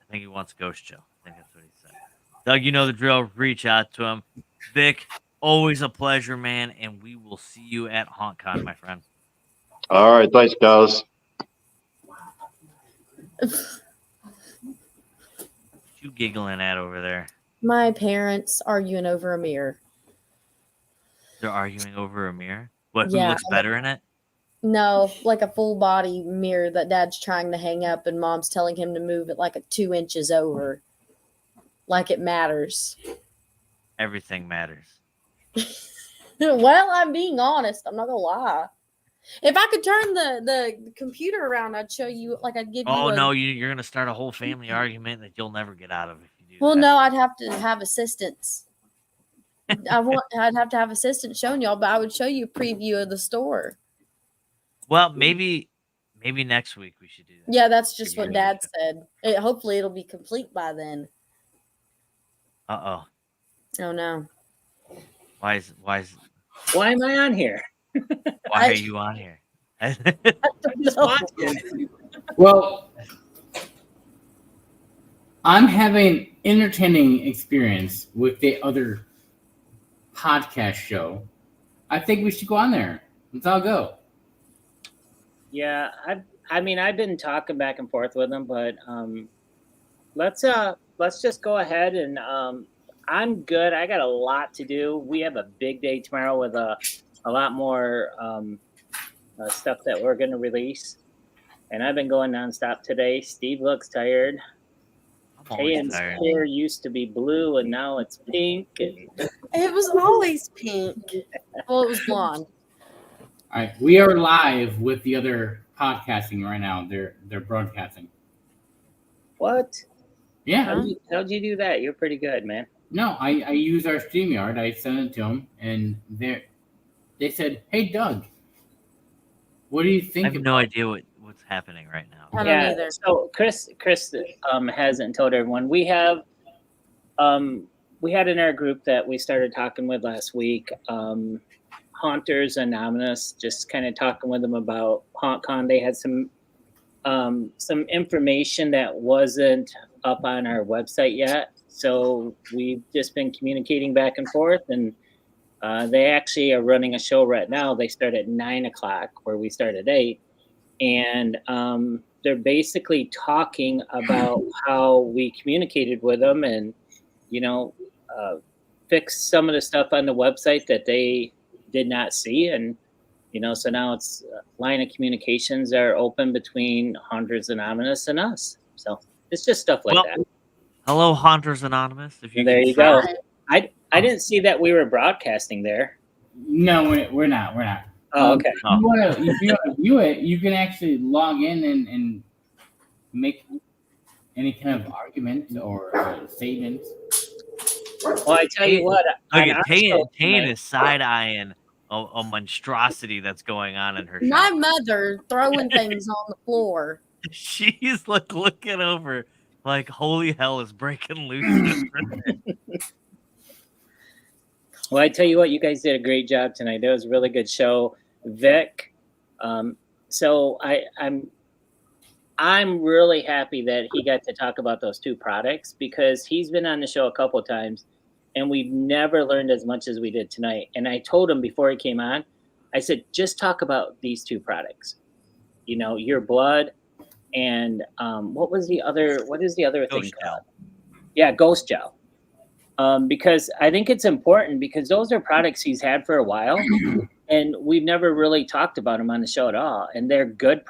ghost gel. I think that's what he said. Doug, you know the drill. Reach out to him. Vic, always a pleasure, man, and we will see you at HauntCon, my friend. All right, thanks, guys. What you giggling at over there? My parents arguing over a mirror. They're arguing over a mirror. What? Who Yeah. looks better in it? No, like a full body mirror that dad's trying to hang up and mom's telling him to move it like 2 inches over. Like it matters. Everything matters. Well, I'm being honest. I'm not gonna lie. If I could turn the computer around, I'd show you. Like I'd give you. Oh no, you're gonna start a whole family argument that you'll never get out of if you do. Well, that. no, I'd have to have assistants. I'd have to have assistants showing y'all, but I would show you a preview of the store. Well, maybe next week we should do that. Yeah, that's just what Dad said. Hopefully, it'll be complete by then. Oh no. Why am I on here? Why are you on here? Well, I'm having entertaining experience with the other podcast show. I think we should go on there. Let's all go. Yeah, I've been talking back and forth with them, but let's just go ahead and I'm good. I got a lot to do. We have a big day tomorrow with a lot more stuff that we're going to release. And I've been going nonstop today. Steve looks tired. Kayan's hair used to be blue and now it's pink. And it was always pink. Well, it was blonde. All right, we are live with the other podcasting right now. They're broadcasting. What? Yeah. How'd you do that? You're pretty good, man. No, I use our StreamYard. I sent it to them, and they said, "Hey, Doug, what do you think?" I have no idea what's happening right now. I don't either. So Chris hasn't told everyone. We had in our group that we started talking with last week. Haunters Anonymous, just kind of talking with them about HauntCon. They had some information that wasn't up on our website yet. so we've just been communicating back and forth, and they actually are running a show right now. They start at 9 o'clock, where we start at 8, and they're basically talking about how we communicated with them, and fix some of the stuff on the website that they did not see, and so now it's line of communications are open between Hunters Anonymous and us. So it's just stuff like that. Hello, Hunters Anonymous. If you There can you see go. us. I didn't see that we were broadcasting there. No, we're not. We're not. Oh, okay. If you want to view it, you can actually log in and make any kind of argument or statement. Well, I tell you what, Look on at our Tane show Tane tonight- is side eyeing a monstrosity that's going on in her My shop. mother throwing things on the floor. She's like looking over, like holy hell is breaking loose. in this room. Well, I tell you what, you guys did a great job tonight. That was a really good show, Vic. So I'm really happy that he got to talk about those two products, because he's been on the show a couple of times and we've never learned as much as we did tonight. And I told him before he came on, I said, just talk about these two products, your blood and what is the other thing Ghost called? Yeah, Ghost Gel. Because I think it's important, because those are products he's had for a while and we've never really talked about them on the show at all. And they're good